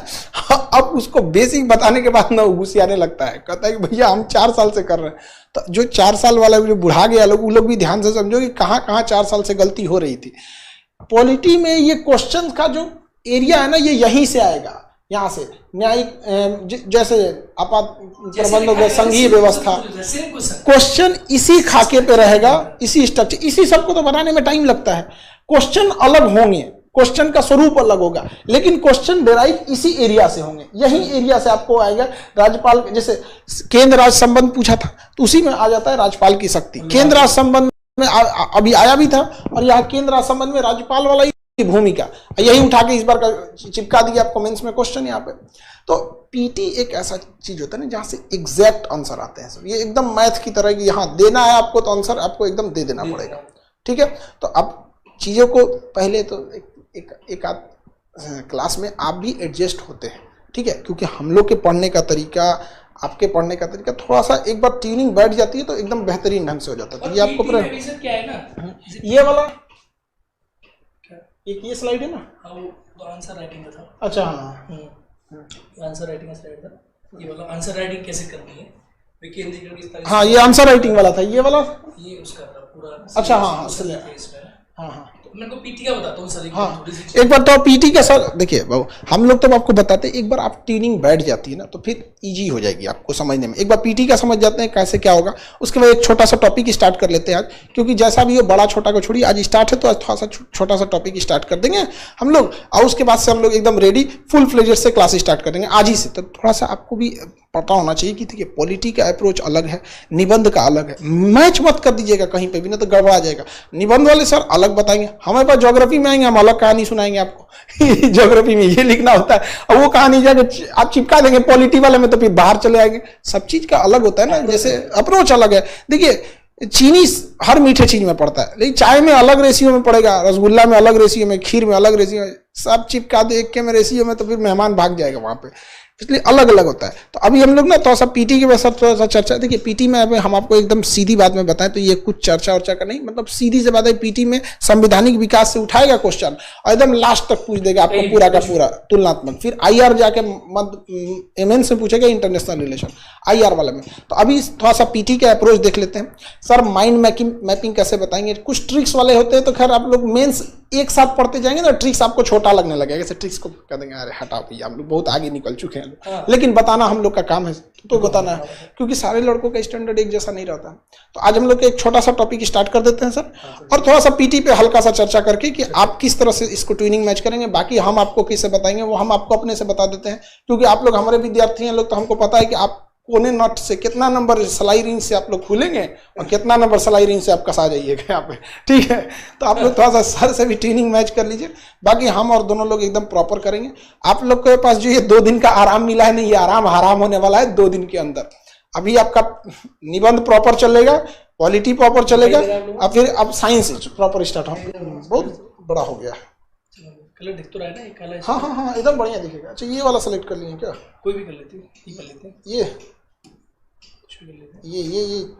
अब उसको बेसिक बताने के बाद ना घुसियाने लगता है, कहता है कि भैया हम 4 साल से कर रहे हैं। तो जो 4 साल वाला जो बुढ़ा गया लोग, वो लोग भी ध्यान से समझो कि कहाँ 4 साल से गलती हो रही थी। पॉलिटी में ये क्वेश्चन का जो एरिया है ना, ये यहीं से आएगा, यहाँ से न्यायिक, जैसे आपात प्रबंध हो गया, संघीय व्यवस्था, क्वेश्चन इसी खाके पे रहेगा, इसी स्ट्रक्चर, इसी सबको तो बनाने में टाइम लगता है। क्वेश्चन अलग होंगे, क्वेश्चन का स्वरूप अलग होगा, लेकिन क्वेश्चन डेराइव इसी एरिया से होंगे, यही एरिया से आपको आएगा। राज्यपाल, जैसे केंद्र राज्य संबंध पूछा था तो उसी में आ जाता है राज्यपाल की शक्ति। केंद्र राज्य संबंध में अभी आया भी था, और यहाँ केंद्र राज्य संबंध में राज्यपाल वाला ही भूमिका, यही उठा के इस बार का चिपका दिया आपको मेंस में क्वेश्चन यहाँ पे। तो पीटी एक ऐसा चीज होता है ना जहाँ से एग्जैक्ट आंसर आते हैं सब, ये एकदम मैथ की तरह कि यहाँ देना है आपको तो आंसर आपको एकदम दे देना पड़ेगा, ठीक है। तो अब चीजों को पहले तो एक आध क्लास में आप भी एडजस्ट होते हैं, ठीक है, क्योंकि हम लोग के पढ़ने का तरीका, आपके पढ़ने का तरीका थोड़ा सा एक बार ट्यूनिंग बैठ जाती है तो एकदम बेहतरीन ढंग से हो जाता है। तो ये आपको क्या है ना, ये वाला एक ये स्लाइड है ना, वो आंसर राइटिंग का था। अच्छा, हाँ, आंसर राइटिंग का स्लाइड था। ये वाला आंसर राइटिंग कैसे करनी है, विकेंद्रीकरण किस तरह, हाँ, ये आंसर राइटिंग वाला था, ये वाला, ये उसका था पूरा। अच्छा, हाँ, हाँ, मैं को पीटी का बताता हूँ सर, हाँ, एक बार तो पीटी का सर देखिए बाबू, हम लोग तो आपको बताते हैं, एक बार आप ट्यूनिंग बैठ जाती है ना तो फिर इजी हो जाएगी आपको समझने में। एक बार पीटी का समझ जाते हैं कैसे क्या होगा, उसके बाद एक छोटा सा टॉपिक स्टार्ट कर लेते हैं आज, क्योंकि जैसा भी हो बड़ा छोटा को छोड़िए, आज स्टार्ट है तो आज थोड़ा सा छोटा सा टॉपिक स्टार्ट कर देंगे हम लोग, और उसके बाद से हम लोग एकदम रेडी फुल फ्लेजेड से क्लास स्टार्ट कर देंगे आज ही से। तो थोड़ा सा आपको भी पता होना चाहिए कि देखिए पॉलिटी का अप्रोच अलग है, निबंध का अलग है, मैच मत कर दीजिएगा कहीं पे भी, ना तो गड़बड़ा जाएगा। निबंध वाले सर अलग बताएंगे, हमारे पास ज्योग्राफी में आएंगे, हम अलग कहानी सुनाएंगे आपको ज्योग्राफी में ये लिखना होता है, और वो कहानी जाके आप चिपका देंगे पॉलिटी वाले में तो फिर बाहर चले आएंगे। सब चीज का अलग होता है ना, जैसे अप्रोच अलग है। देखिए चीनी हर मीठे चीज में पड़ता है, लेकिन चाय में अलग रेशियो में पड़ेगा, रसगुल्ला में अलग रेशियो में, खीर में अलग रेशियो में, सब चिपका दे एक के में रेशियो में तो फिर मेहमान भाग जाएगा वहां पे, इसलिए अलग अलग होता है। तो अभी हम लोग ना थोड़ा सा पीटी के वैसा थोड़ा सा चर्चा, देखिए पीटी में हम आपको एकदम सीधी बात में बताएं तो ये कुछ चर्चा वर्चा का नहीं, मतलब सीधी से बात है, पीटी में संवैधानिक विकास से उठाएगा क्वेश्चन और एकदम लास्ट तक पूछ देगा आपको पूरा का पूरा तुलनात्मक, फिर आईआर जाके एमएन से पूछेगा इंटरनेशनल रिलेशन आईआर वाले में। तो अभी थोड़ा सा पीटी के अप्रोच देख लेते हैं। सर माइंड मैपिंग कैसे बताएंगे, कुछ ट्रिक्स वाले होते हैं तो खैर आप लोग मेंस एक साथ पढ़ते जाएंगे ना, ट्रिक्स आपको छोटा लगने लगेगा, जैसे ट्रिक्स को कह देंगे अरे हटाओ भैया हम लोग बहुत आगे निकल चुके हैं, लेकिन बताना हम लोग का काम है, तो बताना है, क्योंकि सारे लड़कों का स्टैंडर्ड एक जैसा नहीं रहता। तो आज हम लोग एक छोटा सा टॉपिक स्टार्ट कर देते हैं सर, और थोड़ा सा पीटी पे हल्का सा चर्चा करके कि आप किस तरह से इसको ट्यूनिंग मैच करेंगे। बाकी हम आपको किससे बताएंगे वो हम आपको अपने से बता देते हैं, क्योंकि आप लोग हमारे विद्यार्थी हैं लोग, तो हमको पता है कि आप कोने नट से कितना नंबर सलाई रिंग से आप लोग खुलेंगे और कितना नंबर सलाई रिंग से आप कसा जाइएगा यहाँ पे, ठीक है। तो आप लोग थोड़ा सा सर से भी ट्रेनिंग मैच कर लीजिए, बाकी हम और दोनों लोग एकदम प्रॉपर करेंगे। आप लोग के पास जो ये 2 दिन का आराम मिला है, नहीं ये आराम हराम होने वाला है 2 दिन के अंदर। अभी आपका निबंध प्रॉपर चलेगा, पॉलिटी प्रॉपर चलेगा, और फिर अब साइंस प्रॉपर स्टार्ट हो, बहुत बड़ा हो गया। कलर दिख तो रहा है ना, ये काला, हाँ हाँ हाँ एकदम बढ़िया दिखेगा। अच्छा ये वाला सेलेक्ट कर लिए क्या, कोई भी कर लेते हैं, ये कर लेते हैं, ये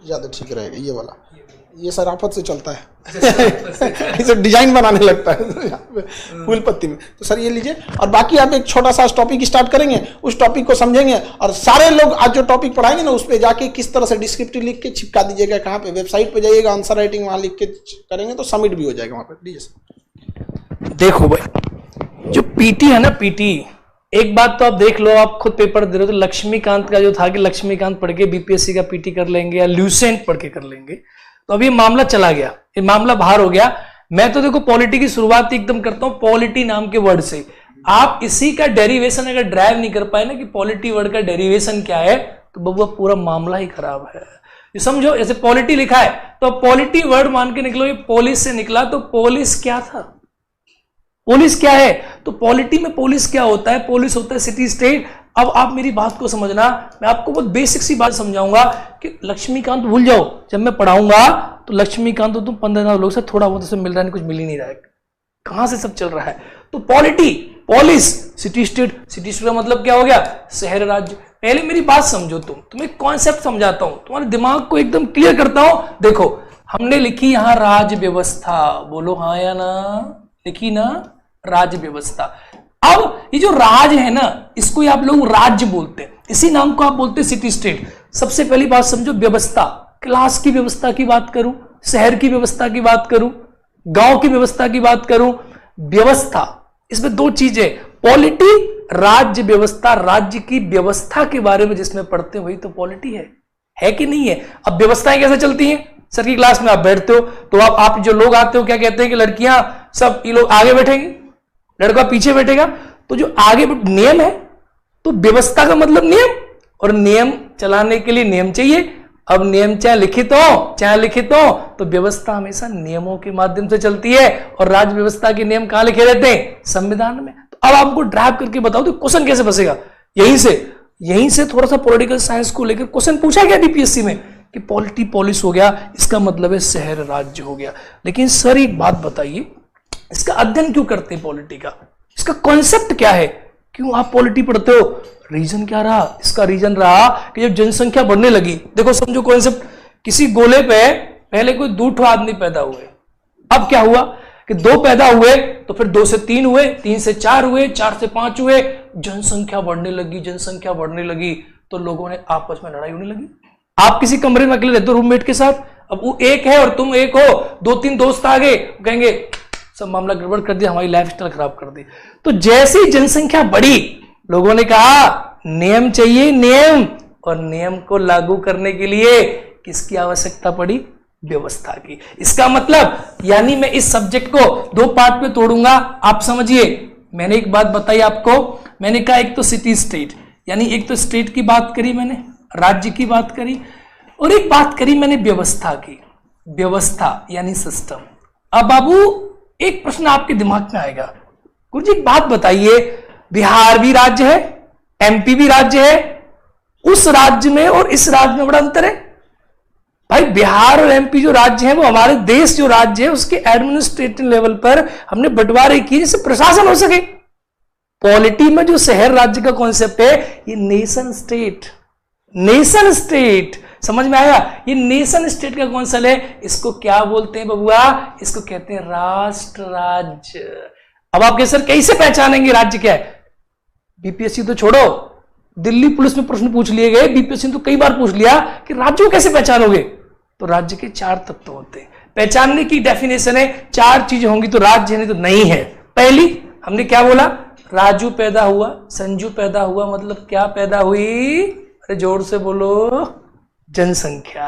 ज़्यादा ठीक रहेगा, ये वाला, ये शराफत से चलता है इसे डिजाइन बनाने लगता है फूल पत्ती में। तो सर ये लीजिए, और बाकी आप एक छोटा सा टॉपिक स्टार्ट करेंगे, उस टॉपिक को समझेंगे, और सारे लोग आज जो टॉपिक पढ़ाएंगे ना उस पर जाके किस तरह से डिस्क्रिप्टिव लिख के चिपका दीजिएगा, कहाँ पे वेबसाइट पे जाइएगा, आंसर राइटिंग वहाँ लिख के करेंगे तो सबमिट भी हो जाएगा वहाँ पे। लीजिए देखो भाई, जो पीटी है ना, पीटी, एक बात तो आप देख लो, आप खुद पेपर दे रहे हो तो लक्ष्मीकांत का जो था कि लक्ष्मीकांत पढ़ के बीपीएससी का पीटी कर लेंगे या ल्यूसेंट पढ़ के कर लेंगे, तो अभी मामला चला गया, ये मामला बाहर हो गया। मैं तो देखो पॉलिटी की शुरुआत एकदम करता हूं पॉलिटी नाम के वर्ड से। आप इसी का डेरिवेशन अगर ड्राइव नहीं कर पाए ना कि पॉलिटी वर्ड का डेरिवेशन क्या है, तो बबुआ पूरा मामला ही खराब है। ये समझो, जैसे पॉलिटी लिखा है तो पॉलिटी वर्ड मान के निकलो, ये पोलिस से निकला, तो पोलिस क्या था, पोलिस क्या है? तो पॉलिटी में पोलिस क्या होता है? पोलिस होता है सिटी स्टेट। अब आप मेरी बात को समझना, मैं आपको बहुत बेसिक सी बात समझाऊंगा कि लक्ष्मीकांत भूल जाओ, जब मैं पढ़ाऊंगा तो लक्ष्मीकांत तो तुम 15 लोग से थोड़ा बहुत मिल रहा है, कुछ मिल ही नहीं रहा है, कहां से सब चल रहा है? तो polity, police, city state. City state का मतलब क्या हो गया? शहर राज्य। पहले मेरी बात समझो, तुम्हें कॉन्सेप्ट समझाता हूं, तुम्हारे दिमाग को एकदम क्लियर करता हूं। देखो, हमने लिखी यहां राज व्यवस्था, बोलो हाँ या ना, लिखी ना राज व्यवस्था। अब ये जो राज है ना, इसको आप लोग राज्य बोलते हैं, इसी नाम को आप बोलते हैं सिटी स्टेट। सबसे पहली बात समझो, व्यवस्था, क्लास की व्यवस्था की बात करूं, शहर की व्यवस्था की बात करूं, गांव की व्यवस्था की बात करूं, व्यवस्था, इसमें दो चीजें, पॉलिटी, राज्य व्यवस्था। राज्य की व्यवस्था के बारे में जिसमें पढ़ते हो वही तो पॉलिटी है कि नहीं है? अब व्यवस्थाएं कैसे चलती हैं? सर की क्लास में आप बैठते हो तो आप जो लोग आते हो क्या कहते हैं कि लड़कियां सब ये लोग आगे बैठेंगे, लड़का पीछे बैठेगा। तो जो आगे नियम है, तो व्यवस्था का मतलब नियम, और नियम चलाने के लिए नियम चाहिए। अब नियम चाहे लिखित हो चाहे लिखित हो, तो व्यवस्था हमेशा नियमों के माध्यम से चलती है। और राज्य व्यवस्था के नियम कहां लिखे रहते हैं? संविधान में। तो अब आपको ड्राइव करके बताओ तो क्वेश्चन कैसे फंसेगा? यहीं से थोड़ा सा पॉलिटिकल साइंस को लेकर क्वेश्चन पूछा गया बीपीएससी में कि पॉलिटी पोलिस हो गया, इसका मतलब है शहर राज्य हो गया। लेकिन सर एक बात बताइए, इसका अध्ययन क्यों करते हैं पॉलिटी का? इसका कॉन्सेप्ट क्या है? क्यों आप पॉलिटी पढ़ते हो? रीजन क्या रहा? इसका रीजन रहा कि जब जनसंख्या बढ़ने लगी, देखो समझो कॉन्सेप्ट, किसी गोले पे पहले कोई 2 आदमी पैदा हुए, अब क्या हुआ कि 2 पैदा हुए, तो फिर 2 से 3 हुए, 3 से 4 हुए, 4 से 5 हुए, जनसंख्या बढ़ने लगी, जनसंख्या बढ़ने लगी, तो लोगों ने आपस में लड़ाई होने लगी। आप किसी कमरे में अकेले रहते हो रूममेट के साथ, अब वो एक है और तुम एक हो, 2-3 दोस्त आ गए, कहेंगे सब मामला गड़बड़ कर दिया, हमारी लाइफस्टाइल खराब कर दी। तो जैसे ही जनसंख्या बढ़ी, लोगों ने कहा नियम चाहिए, नियम, और नियम को लागू करने के लिए किसकी आवश्यकता पड़ी? व्यवस्था की। इसका मतलब, यानी मैं इस सब्जेक्ट को 2 पार्ट में तोड़ूंगा, आप समझिए। मैंने एक बात बताई आपको, मैंने कहा एक तो सिटी स्टेट, यानी एक तो स्टेट की बात करी मैंने, राज्य की बात करी, और एक बात करी मैंने व्यवस्था की। व्यवस्था यानी सिस्टम। अब बाबू एक प्रश्न आपके दिमाग में आएगा, गुरुजी एक बात बताइए, बिहार भी राज्य है, एमपी भी राज्य है, उस राज्य में और इस राज्य में बड़ा अंतर है। भाई बिहार और एमपी जो राज्य है, वो हमारे देश जो राज्य है उसके एडमिनिस्ट्रेटिव लेवल पर हमने बंटवारे किए जिससे प्रशासन हो सके। पॉलिटी में जो शहर राज्य का कॉन्सेप्ट है, ये नेशन स्टेट, नेशन स्टेट, समझ में आया? ये नेशन स्टेट का कौशल है, इसको क्या बोलते हैं बबुआ? इसको कहते हैं राष्ट्र राज्य। अब आप सर कैसे पहचानेंगे राज्य क्या है? बीपीएससी तो छोड़ो, दिल्ली पुलिस में प्रश्न पूछ लिए गए, बीपीएससी ने तो कई बार पूछ लिया कि राज्य को कैसे पहचानोगे? तो राज्य के 4 तत्व होते हैं, पहचानने की डेफिनेशन है 4 चीजें होंगी तो राज्य नहीं तो नहीं है। पहली हमने क्या बोला? राजू पैदा हुआ, संजू पैदा हुआ, मतलब क्या पैदा हुई? अरे जोर से बोलो, जनसंख्या,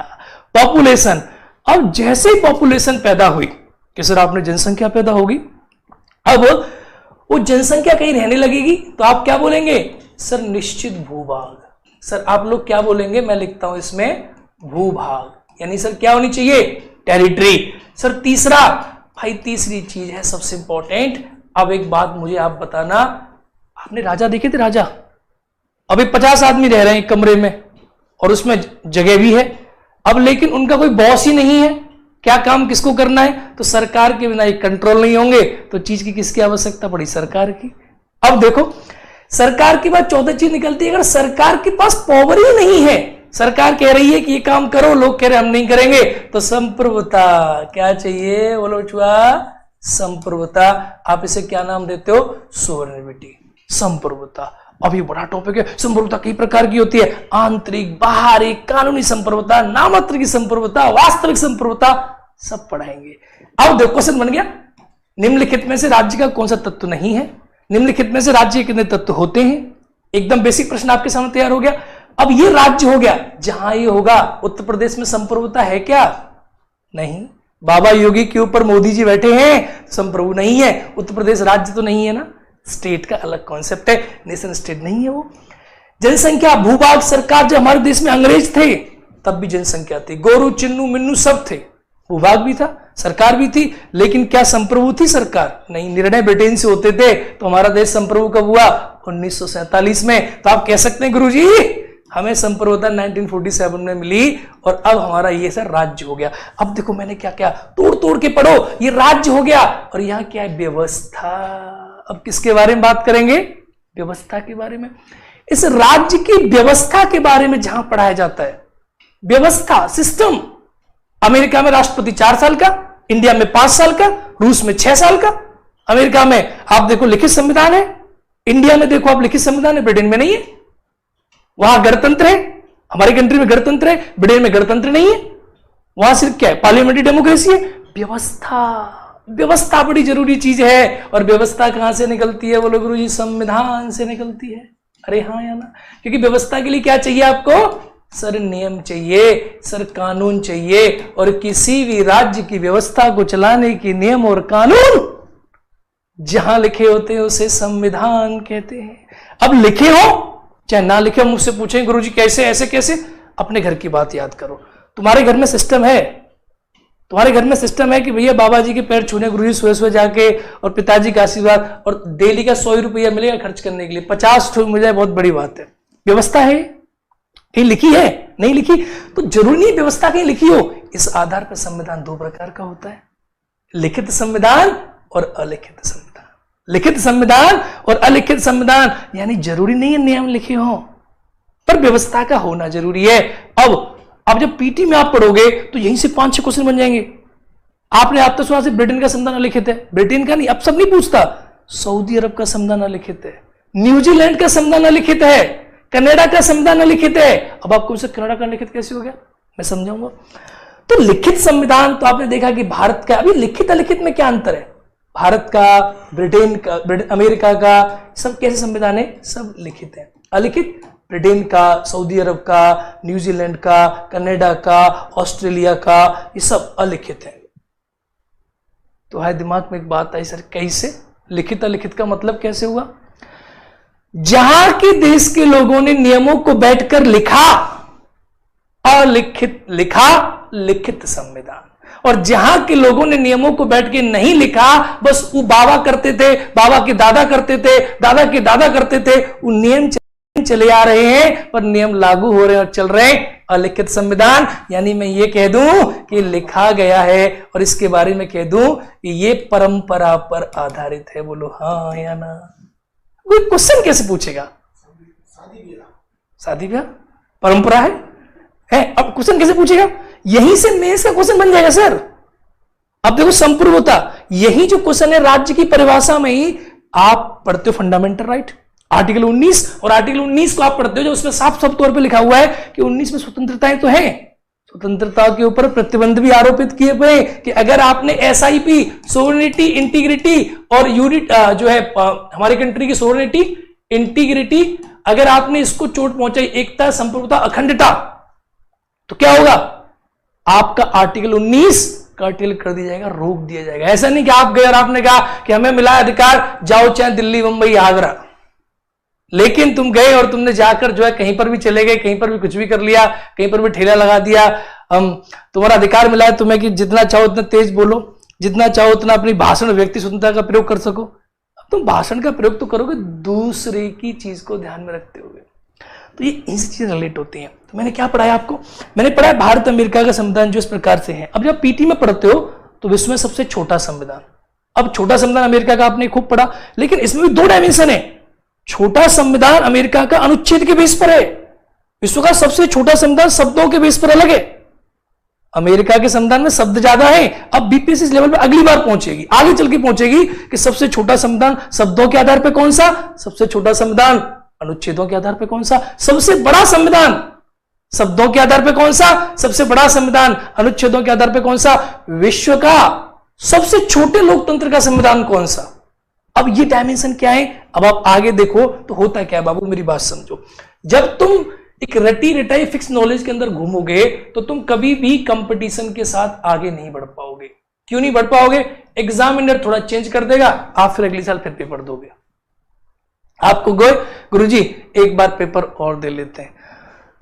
पॉपुलेशन। अब जैसे ही पॉपुलेशन पैदा हुई कि सर आपने जनसंख्या पैदा होगी, अब वो जनसंख्या कहीं रहने लगेगी तो आप क्या बोलेंगे? सर निश्चित भूभाग। सर आप लोग क्या बोलेंगे? मैं लिखता हूं इसमें भूभाग, यानी सर क्या होनी चाहिए? टेरिटरी। सर तीसरा, भाई तीसरी चीज है सबसे इंपॉर्टेंट। अब एक बात मुझे आप बताना, आपने राजा देखे थे? राजा, अभी 50 आदमी रह रहे हैं एक कमरे में और उसमें जगह भी है, अब लेकिन उनका कोई बॉस ही नहीं है, क्या काम किसको करना है? तो सरकार के बिना ये कंट्रोल नहीं होंगे, तो चीज की किसकी आवश्यकता पड़ी? सरकार की। अब देखो सरकार की बात 14 चीज निकलती है, अगर सरकार के पास पावर ही नहीं है, सरकार कह रही है कि ये काम करो, लोग कह रहे हम नहीं करेंगे, तो संप्रभुता क्या चाहिए? बोलो छुआ, संप्रभुता। आप इसे क्या नाम देते हो? सोवरेनिटी, संप्रभुता। अभी बड़ा टॉपिक है। संप्रभुता कई प्रकार की होती है, आंतरिक, बाहरी, कानूनी संप्रभुता, नामात्र की संप्रभुता, वास्तविक संप्रभुता, सब पढ़ाएंगे। अब देखो क्वेश्चन बन गया, निम्नलिखित में से राज्य का कौन सा तत्व नहीं है? निम्नलिखित में से राज्य के कितने तत्व होते हैं? एकदम बेसिक प्रश्न आपके सामने तैयार हो गया। अब ये राज्य हो गया, जहां ये होगा उत्तर प्रदेश में संप्रभुता है क्या? नहीं। बाबा योगी के ऊपर मोदी जी बैठे हैं, संप्रभु नहीं है। उत्तर प्रदेश राज्य तो नहीं है ना, स्टेट का अलग कॉन्सेप्ट है, नेशन स्टेट नहीं है वो। जनसंख्या, भूभाग, सरकार, जब हमारे देश में अंग्रेज थे तब भी जनसंख्या थी, गोरू चिन्नू मिन्नू सब थे, भूभाग भी था, सरकार भी थी, लेकिन क्या संप्रभु थी सरकार? नहीं, निर्णय ब्रिटेन से होते थे। तो हमारा देश संप्रभु कब हुआ? 1947 में। तो आप कह सकते हैं गुरुजी हमें संप्रभुता 1947 में मिली और अब हमारा ये सर राज्य हो गया। अब देखो मैंने क्या क्या तोड़ तोड़ के पढ़ो, ये राज्य हो गया और यहां क्या है? व्यवस्था। अब किसके बारे में बात करेंगे? व्यवस्था के बारे में। इस राज्य की व्यवस्था के बारे में जहां पढ़ाया जाता है, व्यवस्था, सिस्टम। अमेरिका में राष्ट्रपति 4 साल का, इंडिया में 5 साल का, रूस में 6 साल का। अमेरिका में आप देखो लिखित संविधान है, इंडिया में देखो आप लिखित संविधान है, ब्रिटेन में नहीं है। वहां गणतंत्र है, हमारी कंट्री में गणतंत्र है, ब्रिटेन में गणतंत्र नहीं है। वहां सिर्फ क्या है? पार्लियामेंट्री डेमोक्रेसी है। व्यवस्था, व्यवस्था बड़ी जरूरी चीज है। और व्यवस्था कहां से निकलती है? बोलो गुरुजी, संविधान से निकलती है। अरे हाँ या ना? क्योंकि व्यवस्था के लिए क्या चाहिए आपको? सर नियम चाहिए, सर कानून चाहिए। और किसी भी राज्य की व्यवस्था को चलाने के नियम और कानून जहां लिखे होते हैं उसे संविधान कहते हैं। अब लिखे हो चाहे ना लिखे, मुझसे पूछें गुरुजी कैसे, ऐसे कैसे? अपने घर की बात याद करो। तुम्हारे घर में सिस्टम है, तुम्हारे घर में सिस्टम है कि भैया बाबा जी के पैर छूने गुरुजी सुबह सुबह जाके, और पिताजी का आशीर्वाद, और डेली का 100 रुपया मिलेगा खर्च करने के लिए, 50 ठो मिल जाए बहुत बड़ी बात है। व्यवस्था है, कहीं लिखी है? नहीं लिखी। तो जरूरी नहीं व्यवस्था कहीं लिखी हो। इस आधार पर संविधान 2 प्रकार का होता है, लिखित संविधान और अलिखित संविधान। लिखित संविधान और अलिखित संविधान यानी जरूरी नहीं है नियम लिखे हो, पर व्यवस्था का होना जरूरी है। अब जब पीटी में आप पढ़ोगे तो यहीं से 5-6 क्वेश्चन बन जाएंगे। आपने आप तो सुना से ब्रिटेन का संविधान अलिखित है, ब्रिटेन का नहीं, अब सब नहीं पूछता। सऊदी अरब का संविधान अलिखित है, न्यूजीलैंड का संविधान अलिखित है, कनाडा का संविधान अलिखित है। अब आपको कनाडा का लिखित कैसे हो गया मैं समझाऊंगा। तो लिखित संविधान, तो आपने देखा कि भारत का, अभी लिखित अलिखित में क्या अंतर है? भारत का, ब्रिटेन का, अमेरिका का, सब कैसे संविधान है? सब लिखित है। अलिखित ब्रिटेन का, सऊदी अरब का, न्यूजीलैंड का, कनाडा का, ऑस्ट्रेलिया का, ये सब अलिखित है। तो है दिमाग में एक बात आई, सर कैसे लिखित अलिखित का मतलब कैसे हुआ? जहां के देश के लोगों ने नियमों को बैठकर लिखा, अलिखित लिखा, लिखित संविधान। और जहां के लोगों ने नियमों को बैठ के नहीं लिखा, बस वो बाबा करते थे, बाबा के दादा करते थे, दादा के दादा करते थे, वो नियम चले आ रहे हैं पर नियम लागू हो रहे हैं और चल रहे हैं, अलिखित संविधान। यानी मैं ये कह दूं कि लिखा गया है और इसके बारे में कह दूं कि ये परंपरा पर आधारित है। बोलो हाँ या ना? कोई क्वेश्चन कैसे पूछेगा? शादी ब्याह परंपरा है? अब क्वेश्चन कैसे पूछेगा? यहीं से मेंस का क्वेश्चन बन जाएगा सर। अब देखो संप्रभुता, यही जो क्वेश्चन है राज्य की परिभाषा में ही आप पढ़ते हो फंडामेंटल राइट, आर्टिकल 19, और आर्टिकल 19 को आप पढ़ते हो जो उसमें साफ साफ तौर पे लिखा हुआ है कि 19 में स्वतंत्रताएं तो हैं, स्वतंत्रता के ऊपर प्रतिबंध भी आरोपित किए गए कि अगर आपने एसआईपी, सोवरेनिटी, इंटीग्रिटी और यूनिट जो है हमारी कंट्री की सोवरेनिटी, इंटीग्रिटी, अगर आपने इसको चोट पहुंचाई, एकता, संप्रभुता, अखंडता, तो क्या होगा? आपका आर्टिकल 19 कर्टेल कर दिया जाएगा, रोक दिया जाएगा। ऐसा नहीं कि आप गए और आपने कहा कि हमें मिला अधिकार, जाओ चाहे दिल्ली, मुंबई, आगरा, लेकिन तुम गए और तुमने जाकर जो है कहीं पर भी चले गए, कहीं पर भी कुछ भी कर लिया, कहीं पर भी ठेला लगा दिया। तुम्हारा अधिकार मिला है तुम्हें कि जितना चाहो उतना तेज बोलो, जितना चाहो उतना अपनी भाषण व्यक्ति स्वतंत्रता का प्रयोग कर सको। अब तुम भाषण का प्रयोग तो करोगे दूसरे की चीज को ध्यान में रखते हुए, तो ये इनसे चीजें रिलेट होती हैं। तो मैंने क्या पढ़ाया आपको? मैंने पढ़ाया भारत अमेरिका का संविधान जो इस प्रकार से है। अब जब पीटी में पढ़ते हो तो विश्व में सबसे छोटा संविधान, अब छोटा संविधान अमेरिका का आपने खूब पढ़ा, लेकिन इसमें भी 2 डायमेंशन है। छोटा संविधान अमेरिका का अनुच्छेद के बेस पर है, विश्व का सबसे छोटा संविधान शब्दों के बेस पर अलग है। अमेरिका के संविधान में शब्द ज्यादा है। अब बीपीएससी लेवल पर अगली बार पहुंचेगी, आगे चल के पहुंचेगी कि सबसे छोटा संविधान शब्दों के आधार पर कौन सा, सबसे छोटा संविधान अनुच्छेदों के आधार पर कौन सा, सबसे बड़ा संविधान शब्दों के आधार पर कौन सा, सबसे बड़ा संविधान अनुच्छेदों के आधार पर कौन सा, विश्व का सबसे छोटे लोकतंत्र का संविधान कौन सा। अब ये डायमेंशन क्या है? अब आप आगे देखो तो होता क्या है बाबू, मेरी बात समझो। जब तुम एक रटी रटाई फिक्स नॉलेज के अंदर घूमोगे तो तुम कभी भी कंपटीशन के साथ आगे नहीं बढ़ पाओगे। क्यों नहीं बढ़ पाओगे? एग्जामिनर थोड़ा चेंज कर देगा, आप फिर अगले साल फिर पेपर दोगे। आपको गुरुजी एक बार पेपर और दे लेते हैं,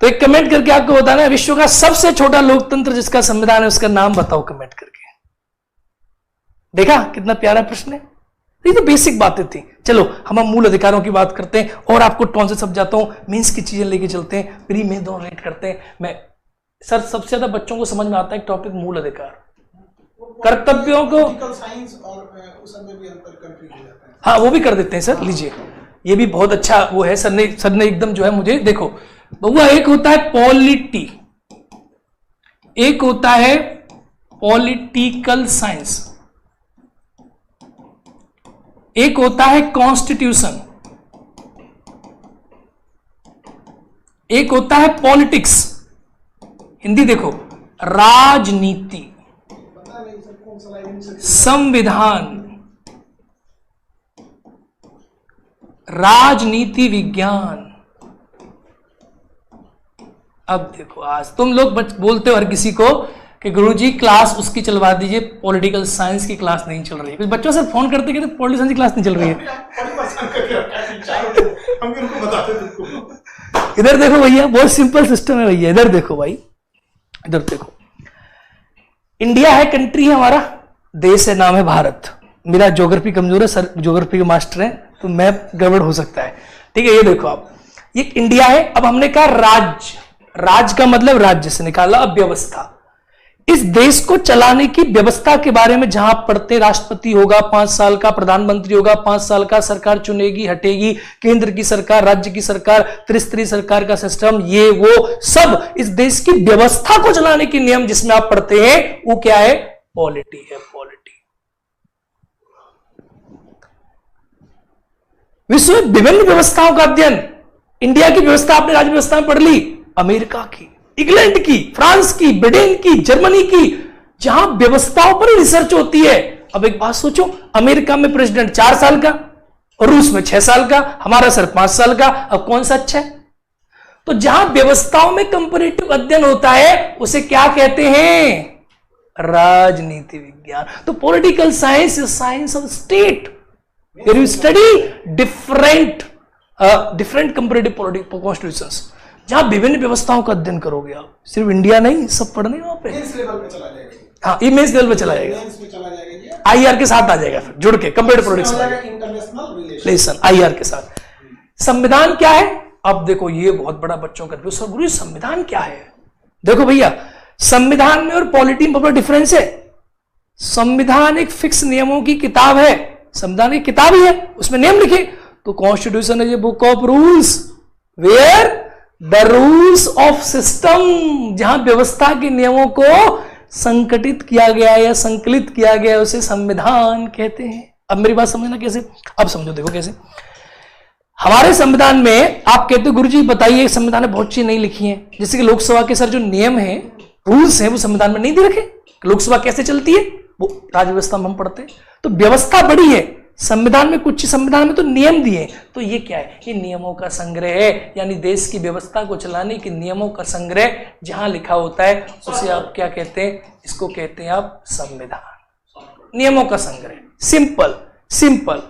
तो एक कमेंट करके आपको बताना है विश्व का सबसे छोटा लोकतंत्र जिसका संविधान है उसका नाम बताओ कमेंट करके। देखा कितना प्यारा प्रश्न है। ये तो बेसिक बातें थी। चलो हम मूल अधिकारों की बात करते हैं और आपको टॉन से समझाता हूं, मीन्स की चीजें लेके चलते हैं, प्री में दो रेट करते हैं। मैं सर सबसे ज्यादा बच्चों को समझ में आता है टॉपिक मूल अधिकार, कर्तव्यों को साइंस और उस सब में भी अंतर कंफ्यूज हो जाता है। हाँ वो भी कर देते हैं सर, लीजिए ये भी बहुत अच्छा वो है। सर ने एकदम जो है मुझे देखो बउआ, एक होता है पॉलिटी, एक होता है पॉलिटिकल साइंस, एक होता है कॉन्स्टिट्यूशन, एक होता है पॉलिटिक्स, हिंदी देखो राजनीति, संविधान, राजनीति विज्ञान। अब देखो आज तुम लोग बोलते हो हर किसी को कि गुरुजी क्लास उसकी चलवा दीजिए, पॉलिटिकल साइंस की क्लास नहीं चल रही है। कुछ बच्चों से फोन करते कहते पॉलिटिकल साइंस की क्लास नहीं चल रही है। इधर देखो भैया, बहुत सिंपल सिस्टम है भैया, इधर देखो भाई, इधर देखो। इंडिया है, कंट्री है, हमारा देश है, नाम है भारत। मेरा ज्योग्राफी कमजोर है सर, ज्योग्राफी के मास्टर है तो मैप गड़बड़ हो सकता है, ठीक है। ये देखो आप, ये इंडिया है। अब हमने कहा राज्य, राज्य का मतलब राज्य से निकाला। अब व्यवस्था, इस देश को चलाने की व्यवस्था के बारे में जहां पढ़ते, राष्ट्रपति होगा 5 साल का, प्रधानमंत्री होगा 5 साल का, सरकार चुनेगी हटेगी, केंद्र की सरकार, राज्य की सरकार, त्रिस्तरीय सरकार का सिस्टम, ये वो सब इस देश की व्यवस्था को चलाने के नियम जिसमें आप पढ़ते हैं वो क्या है? पॉलिटी है, पॉलिटी। विश्व में विभिन्न व्यवस्थाओं का अध्ययन, इंडिया की व्यवस्था आपने राज्य व्यवस्था में पढ़ ली, अमेरिका की, इंग्लैंड की, फ्रांस की, ब्रिटेन की, जर्मनी की, जहां व्यवस्थाओं पर रिसर्च होती है। अब एक बात सोचो, अमेरिका में प्रेसिडेंट 4 साल का और रूस में 6 साल का, हमारा सर 5 साल का, अब कौन सा अच्छा है? तो जहां व्यवस्थाओं में कंपैरेटिव अध्ययन होता है उसे क्या कहते हैं? राजनीति विज्ञान। तो political science is science of state, where you study different comparative political constitutions, जहां विभिन्न व्यवस्थाओं का अध्ययन करोगे आप। सिर्फ इंडिया नहीं, सब पढ़ने वहां पे। हाँ, ये मेंस लेवल पे चला जाएगा, आईआर के साथ आ जाएगा, फिर जुड़ के कंपैरेटिव पॉलिटिक्स, इंटरनेशनल आईआर के साथ। संविधान क्या है? अब देखो ये बहुत बड़ा बच्चों का सर गुरु संविधान क्या है? देखो भैया, संविधान में और पॉलिटी में बहुत डिफरेंस है। संविधान एक फिक्स नियमों की किताब है, संविधान एक किताब ही है, उसमें नियम लिखे। तो constitution is a book of rules where the rules of system, जहां व्यवस्था के नियमों को संकटित किया गया या संकलित किया गया उसे संविधान कहते हैं। अब मेरी बात समझना कैसे? अब समझो, देखो कैसे। हमारे संविधान में आप कहते हो गुरुजी बताइए, संविधान में बहुत चीजें नहीं लिखी हैं, जैसे कि लोकसभा के सर जो नियम है, रूल्स हैं, वो संविधान में नहीं दे रखे। लोकसभा कैसे चलती है वो राज्य व्यवस्था में हम पढ़ते हैं। तो व्यवस्था बड़ी है, संविधान में कुछ, संविधान में तो नियम दिए। तो ये क्या है? ये नियमों का संग्रह है, यानी देश की व्यवस्था को चलाने के नियमों का संग्रह जहां लिखा होता है उसे आप क्या कहते हैं? इसको कहते हैं आप संविधान, नियमों का संग्रह। Simple simple.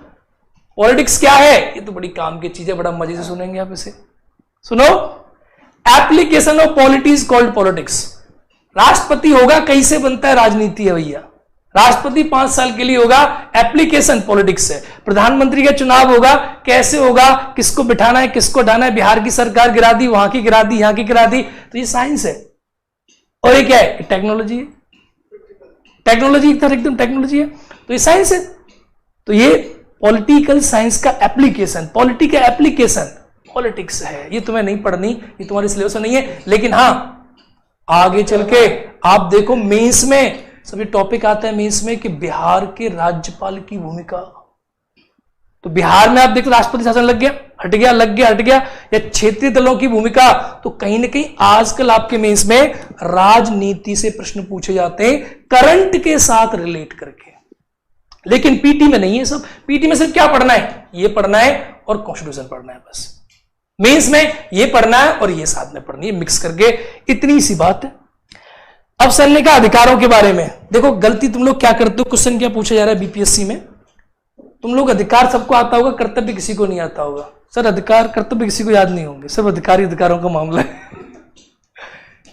पॉलिटिक्स क्या है? ये तो बड़ी काम की चीज है, बड़ा मजे से सुनेंगे आप इसे। सुनो, application of polity is called politics. राष्ट्रपति होगा, कैसे बनता है? राजनीति है भैया। राष्ट्रपति 5 साल के लिए होगा, एप्लीकेशन पॉलिटिक्स है। प्रधानमंत्री का चुनाव होगा, कैसे होगा? किसको बिठाना है, किसको हटाना है? बिहार की सरकार गिरा दी, वहां की गिरा दी, यहां की गिरा दी। तो ये साइंस है। और ये क्या है? टेक्नोलॉजी है। टेक्नोलॉजी एकदम टेक्नोलॉजी है, तो ये साइंस है। तो ये पॉलिटिकल साइंस का एप्लीकेशन, पॉलिटी का एप्लीकेशन पॉलिटिक्स है। ये तुम्हें नहीं पढ़नी, ये तुम्हारे सिलेबस में नहीं है। लेकिन हां, आगे चल के आप देखो मेंस में सभी टॉपिक आता है मेंस में कि बिहार के राज्यपाल की भूमिका। तो बिहार में आप देखो राष्ट्रपति शासन लग गया, हट गया, लग गया, हट गया, या क्षेत्रीय दलों की भूमिका। तो कहीं ना कहीं आजकल आपके मेंस में राजनीति से प्रश्न पूछे जाते हैं, करंट के साथ रिलेट करके। लेकिन पीटी में नहीं है सब। पीटी में सिर्फ क्या पढ़ना है? ये पढ़ना है और कॉन्स्टिट्यूशन पढ़ना है बस। मेंस में ये पढ़ना है और ये साथ में पढ़नी है, मिक्स करके। इतनी सी बात है। अब सर ने कहा अधिकारों के बारे में। देखो गलती तुम लोग क्या करते हो, क्वेश्चन क्या पूछा जा रहा है बीपीएससी में, तुम लोग अधिकार सबको आता होगा, कर्तव्य किसी को नहीं आता होगा। सर अधिकार कर्तव्य किसी को याद नहीं होंगे, सब अधिकारी अधिकारों का मामला है।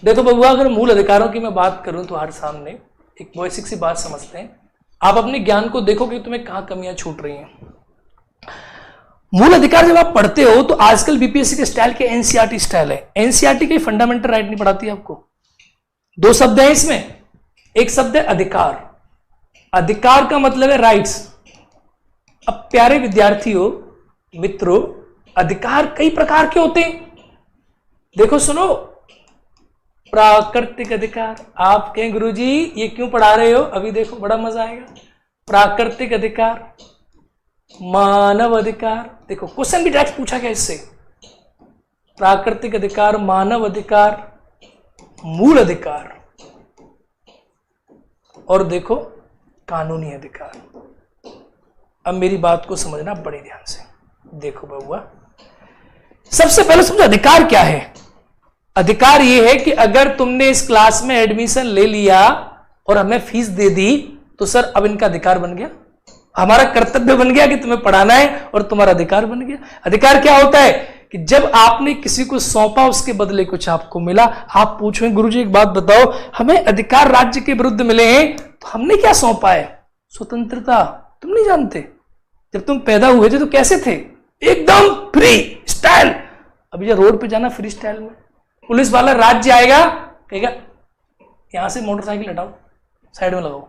देखो बबुआ, अगर मूल अधिकारों की मैं बात करूं तो हर सामने एक बेसिक सी बात समझते हैं। आप अपने ज्ञान को देखो कि तुम्हें कहां कमियां छूट रही हैं। मूल अधिकार जब आप पढ़ते हो तो आजकल बीपीएससी के स्टाइल के एनसीईआरटी स्टाइल है। एनसीईआरटी के फंडामेंटल राइट नहीं पढ़ाती आपको। दो शब्द है इसमें, एक शब्द है अधिकार। अधिकार का मतलब है राइट्स। अब प्यारे विद्यार्थियों, मित्रों, अधिकार कई प्रकार के होते हैं। देखो सुनो, प्राकृतिक अधिकार। आप कहें गुरुजी ये क्यों पढ़ा रहे हो, अभी देखो बड़ा मजा आएगा। प्राकृतिक अधिकार, मानव अधिकार। देखो क्वेश्चन भी डायरेक्ट पूछा गया इससे। प्राकृतिक अधिकार, मानव अधिकार, मूल अधिकार, और देखो कानूनी अधिकार। अब मेरी बात को समझना बड़े ध्यान से। देखो बबुआ, सबसे पहले समझो अधिकार क्या है। अधिकार यह है कि अगर तुमने इस क्लास में एडमिशन ले लिया और हमें फीस दे दी तो सर अब इनका अधिकार बन गया, हमारा कर्तव्य बन गया कि तुम्हें पढ़ाना है और तुम्हारा अधिकार बन गया। अधिकार क्या होता है कि जब आपने किसी को सौंपा उसके बदले कुछ आपको मिला। आप पूछें गुरुजी एक बात बताओ, हमें अधिकार राज्य के विरुद्ध मिले हैं तो हमने क्या सौंपा है? स्वतंत्रता। तुम नहीं जानते, जब तुम पैदा हुए थे तो कैसे थे? एकदम फ्री स्टाइल। अभी जब रोड पे जाना फ्री स्टाइल में, पुलिस वाला राज्य आएगा कहेगा यहां से मोटरसाइकिल हटाओ, साइड में लगाओ।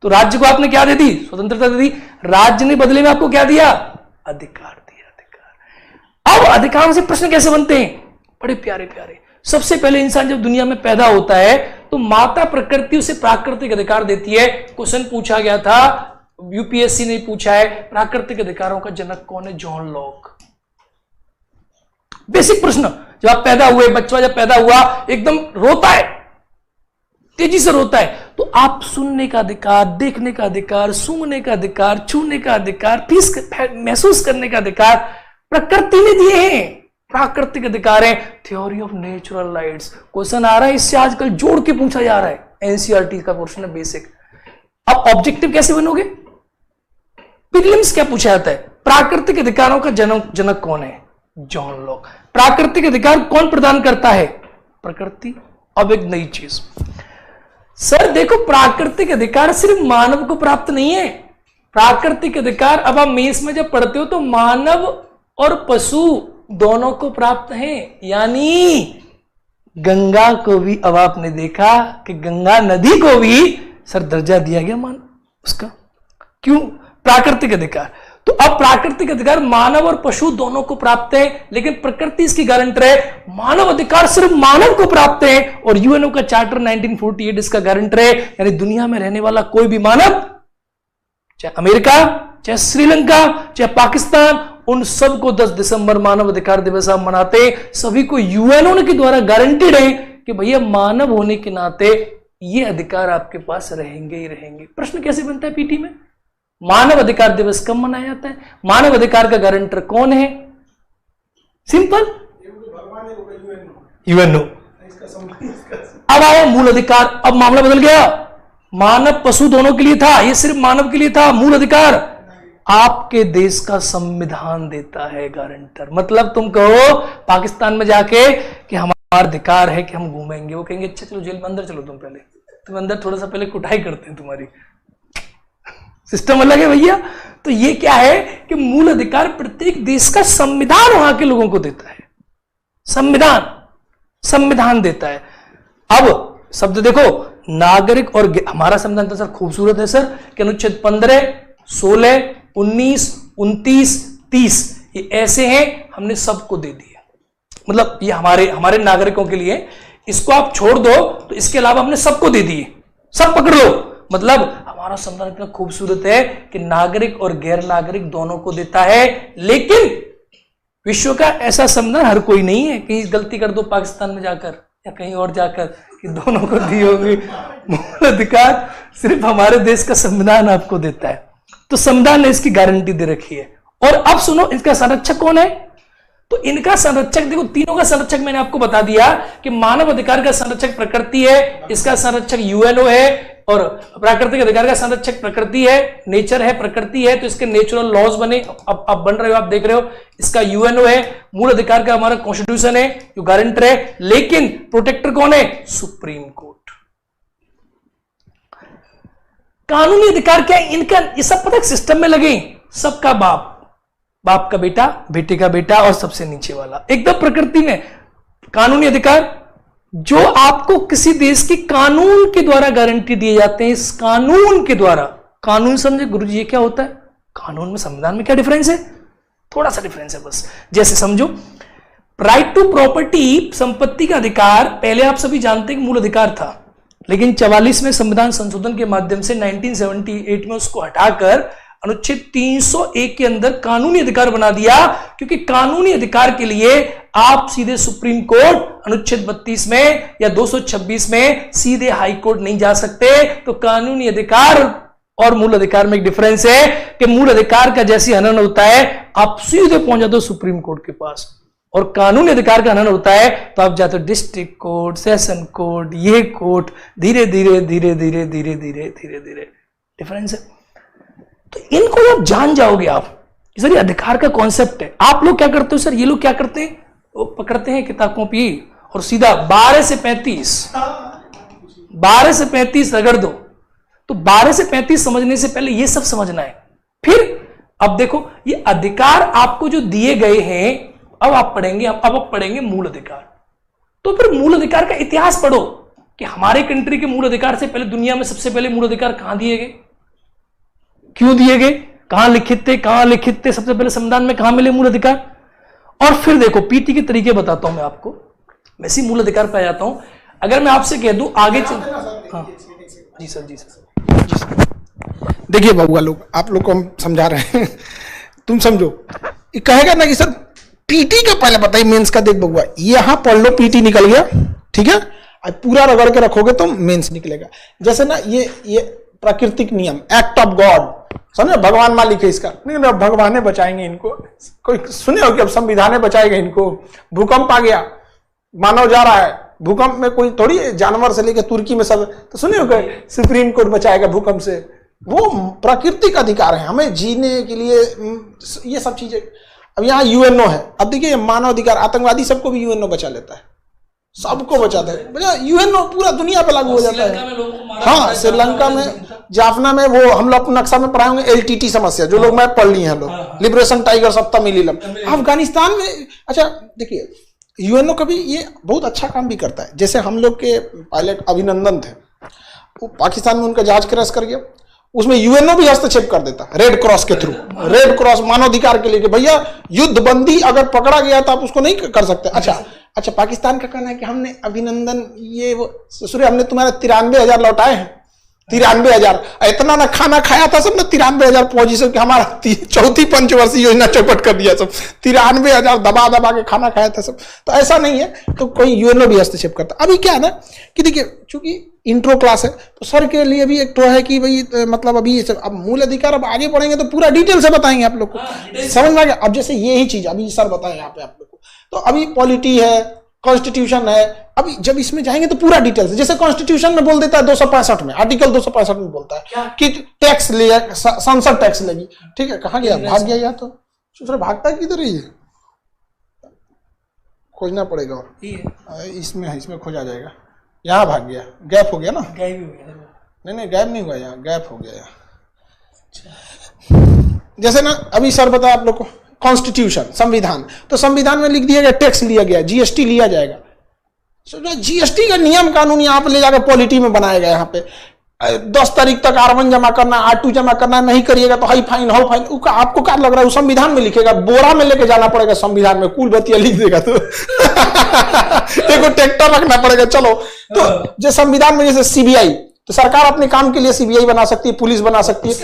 तो राज्य को आपने क्या दे दी? स्वतंत्रता दे दी। राज्य ने बदले में आपको क्या दिया? अधिकार दिया। अधिकार। अब अधिकारों से प्रश्न कैसे बनते हैं? बड़े प्यारे प्यारे। सबसे पहले इंसान जब दुनिया में पैदा होता है तो माता प्रकृति उसे प्राकृतिक अधिकार देती है। क्वेश्चन पूछा गया था, यूपीएससी ने पूछा है, प्राकृतिक अधिकारों का जनक कौन है? John Locke. बेसिक प्रश्न। जब आप पैदा हुए, बच्चा जब पैदा हुआ एकदम रोता है, तेजी से रोता है, तो आप सुनने का अधिकार, देखने का अधिकार, सूंघने का अधिकार, छूने का अधिकार, महसूस करने का अधिकार प्रकृति ने दिए हैं। प्राकृतिक अधिकार है। Theory of natural rights question आ रहा है, इससे आजकल जोड़ के पूछा जा रहा है। एनसीईआरटी का क्वेश्चन है बेसिक। अब ऑब्जेक्टिव कैसे बनोगे? प्रीलिम्स क्या पूछा जाता है? प्राकृतिक अधिकारों का जनक कौन है? John Locke. प्राकृतिक अधिकार कौन प्रदान करता है? प्रकृति। अब एक नई चीज, सर देखो प्राकृतिक अधिकार सिर्फ मानव को प्राप्त नहीं है। प्राकृतिक अधिकार अब आप मेंस में जब पढ़ते हो तो मानव और पशु दोनों को प्राप्त है। यानी गंगा को भी अब आपने देखा कि गंगा नदी को भी सर दर्जा दिया गया मानव उसका। क्यों? प्राकृतिक अधिकार। तो अब प्राकृतिक अधिकार मानव और पशु दोनों को प्राप्त है, लेकिन प्रकृति इसकी गारंटर है। मानव अधिकार सिर्फ मानव को प्राप्त है और यूएनओ का चार्टर 1948 इसका गारंटर है। यानी दुनिया में रहने वाला कोई भी मानव, चाहे अमेरिका, चाहे श्रीलंका, चाहे पाकिस्तान, उन सबको 10 दिसंबर मानव अधिकार दिवस आप मनाते। सभी को यूएनओ के द्वारा गारंटीड है कि भैया मानव होने के नाते ये अधिकार आपके पास रहेंगे ही रहेंगे। प्रश्न कैसे बनता है पीटी में? मानव अधिकार दिवस कब मनाया जाता है? मानव अधिकार का गारंटर कौन है? Simple, UNO. अब आया मूल अधिकार। अब मामला बदल गया। मानव पशु दोनों के लिए था, ये सिर्फ मानव के लिए था। मूल अधिकार आपके देश का संविधान देता है गारंटर। मतलब तुम कहो पाकिस्तान में जाके कि हमारा अधिकार है कि हम घूमेंगे, वो कहेंगे अच्छा चलो जेल में अंदर चलो, तुम अंदर थोड़ा सा पहले कुटाई करते हैं, तुम्हारी सिस्टम अलग है भैया। तो ये क्या है कि मूल अधिकार प्रत्येक देश का संविधान वहां के लोगों को देता है। संविधान देता है। अब शब्द देखो, नागरिक और हमारा संविधान तो सर खूबसूरत है सर कि अनुच्छेद 15, 16, 19, 29, 30 ये ऐसे हैं, हमने सबको दे दिया। मतलब ये हमारे नागरिकों के लिए, इसको आप छोड़ दो तो इसके अलावा हमने सबको दे दिए। सब पकड़ लो। मतलब हमारा संविधान इतना खूबसूरत है कि नागरिक और गैर नागरिक दोनों को देता है। लेकिन विश्व का ऐसा संविधान हर कोई नहीं है, कहीं गलती कर दो पाकिस्तान में जाकर या कहीं और जाकर कि दोनों को दी होगी। मूल अधिकार सिर्फ हमारे देश का संविधान आपको देता है। तो संविधान ने इसकी गारंटी दे रखी है। और अब सुनो, इसका संरक्षक कौन है? तो इनका संरक्षक देखो, तीनों का संरक्षक मैंने आपको बता दिया कि मानव अधिकार का संरक्षक प्रकृति है, इसका संरक्षक यूएनओ है, और प्राकृतिक अधिकार का संरक्षक प्रकृति है, नेचर है, प्रकृति है, तो इसके नेचुरल लॉज बने, अब बन रहे हो, आप देख रहे हो। इसका यूएनओ है, मूल अधिकार का हमारा कॉन्स्टिट्यूशन है जो गारंटर है, लेकिन प्रोटेक्टर कौन है? Supreme court. कानूनी अधिकार क्या है इनका? ये सब पता है सिस्टम में लगे, सबका बाप, बाप का बेटा, बेटे का बेटा और सबसे नीचे वाला, एकदम प्रकृति में कानूनी अधिकार जो आपको किसी देश की कानून के द्वारा गारंटी दिए जाते हैं। इस कानून के द्वारा, कानून समझे गुरुजी ये क्या होता है? कानून में संविधान में क्या डिफरेंस है? थोड़ा सा डिफरेंस है बस। जैसे समझो राइट टू प्रॉपर्टी, संपत्ति का अधिकार, पहले आप सभी जानते हैं कि मूल अधिकार था, लेकिन 44 में संविधान संशोधन के माध्यम से 1978 में उसको हटाकर अनुच्छेद 301 के अंदर कानूनी अधिकार बना दिया, क्योंकि कानूनी अधिकार के लिए आप सीधे सुप्रीम कोर्ट अनुच्छेद 32 में या 226 में सीधे हाई कोर्ट नहीं जा सकते। तो कानूनी अधिकार और मूल अधिकार में एक डिफरेंस है कि मूल अधिकार का जैसे हनन होता है आप सीधे पहुंच जाते हो सुप्रीम कोर्ट के पास, और कानूनी अधिकार का हनन होता है तो आप जाते हो डिस्ट्रिक्ट कोर्ट, सेशन कोर्ट, ये कोर्ट, धीरे धीरे धीरे धीरे धीरे धीरे धीरे धीरे डिफरेंस है। तो इनको जब जान जाओगे आप, सर ये अधिकार का कॉन्सेप्ट है। आप लोग क्या करते हो सर? ये लोग क्या करते हैं? वो पकड़ते हैं किताब कॉपी और सीधा 12 से 35 रगड़ दो। तो 12 से 35 समझने से पहले ये सब समझना है। फिर अब देखो ये अधिकार आपको जो दिए गए हैं, अब आप पढ़ेंगे मूल अधिकार। तो फिर मूल अधिकार का इतिहास पढ़ो कि हमारे कंट्री के मूल अधिकार से पहले, दुनिया में सबसे पहले मूल अधिकार कहां दिए गए, क्यों दिए गए, कहां लिखित थे, सबसे पहले संविधान में कहां मिले मूल अधिकार। और फिर देखो पीटी के तरीके बताता हूं मैं आपको, वैसे मूल अधिकार पे आ जाता हूं। अगर मैं आपसे कह दूं आगे चल, हाँ जी सर, जी सर। देखिए बउआ लोग, आप लोग को हम समझा रहे हैं, तुम समझो। ये कहेगा ना कि सर पीटी का पहले बताइए, मेंस का। देख बउआ, यहां पढ़ लो, पीटी निकल गया, ठीक है, अब पूरा रगड़ के रखोगे तो मेंस निकलेगा। जैसे ना ये प्राकृतिक नियम, एक्ट ऑफ गॉड, समझे, भगवान मालिक है इसका। नहीं, भगवान बचाएंगे इनको। कोई सुने हो कि अब संविधान बचाएगा इनको? भूकंप आ गया, मानव जा रहा है, भूकंप में कोई थोड़ी जानवर से लेकर तुर्की में सब, तो सुने हो कि सुप्रीम कोर्ट बचाएगा भूकंप से? वो प्राकृतिक अधिकार है हमें जीने के लिए, ये सब चीजें। अब यहाँ यूएनओ है, अब देखिए मानव अधिकार, आतंकवादी सबको भी यूएनओ बचा लेता है, सबको बचाता है। यूएनओ पूरा दुनिया पे लागू हो जाता है। हाँ, श्रीलंका में, जाफना में, वो हम लोग नक्शा में पढ़ाए होंगे एलटीटी समस्या, जो लोग मैं पढ़ लिए हैं लोग, लिबरेशन टाइगर सब तमिलीलम। अफगानिस्तान में, अच्छा देखिए यूएनओ कभी ये बहुत अच्छा काम भी करता है। जैसे हम लोग के पायलट अभिनंदन थे, वो पाकिस्तान में उनका जहाज क्रैश कर गया, उसमें यूएनओ भी हस्तक्षेप कर देता है रेड क्रॉस के थ्रू। रेड क्रॉस मानवाधिकार के लिए कि भैया युद्ध बंदी अगर पकड़ा गया तो आप उसको नहीं कर सकते। अच्छा पाकिस्तान का कहना है कि हमने अभिनंदन, ये वो ससुरे, हमने तुम्हारे 93,000 लौटाए हैं, 93,000। इतना ना खाना खाया था सब ना, 93,000 फौजी सब, हमारा चौथी पंचवर्षीय योजना चौपट कर दिया सब, 93,000 दबा दबा के खाना खाया था सब। तो ऐसा नहीं है, तो कोई यूएनओ भी हस्तक्षेप करता। अभी क्या है ना कि देखिए, चूंकि इंट्रो क्लास है तो सर के लिए भी एक तो है कि भाई मतलब अभी अब मूल अधिकार, अब आगे बढ़ेंगे तो पूरा डिटेल से बताएंगे आप लोग को, समझ में आ गया। अब जैसे यही चीज अभी सर बताएं यहाँ पे आप लोग को, तो अभी पॉलिटी है, कॉन्स्टिट्यूशन है, अभी जब इसमें जाएंगे तो पूरा डिटेल से, जैसे कॉन्स्टिट्यूशन में बोल देता है 265 में, आर्टिकल 265 में बोलता है कि टैक्स लिया, संसद टैक्स लगी, ठीक है, कहाँ गया, भाग गया, या तो दूसरा भागता किधर ही है, खोजना पड़ेगा, और इसमें खोजा जाएगा, यहाँ भाग गया, गैप हो गया ना, गायब हो गया। नहीं गैप नहीं हुआ, यहाँ गैप हो गया। जैसे ना अभी सर बताया आप लोग को, कॉन्स्टिट्यूशन, संविधान, तो संविधान में लिख दिया गया टैक्स लिया गया, जीएसटी लिया जाएगा। जीएसटी का नियम कानून यहाँ पे ले जाकर पॉलिटी में बनाया गया। यहाँ पे 10 तारीख तक R1 जमा करना, R2 जमा करना, नहीं करिएगा तो हाई फाइन, हाउ फाइन। आपको क्या लग रहा है, वो संविधान में लिखेगा, बोरा में लेके जाना पड़ेगा संविधान में, कुल बतिया लिख देगा तो देखो ट्रैक्टर रखना पड़ेगा। चलो, तो जो संविधान में जैसे सीबीआई, तो सरकार अपने काम के लिए सीबीआई बना सकती है, पुलिस बना सकती है,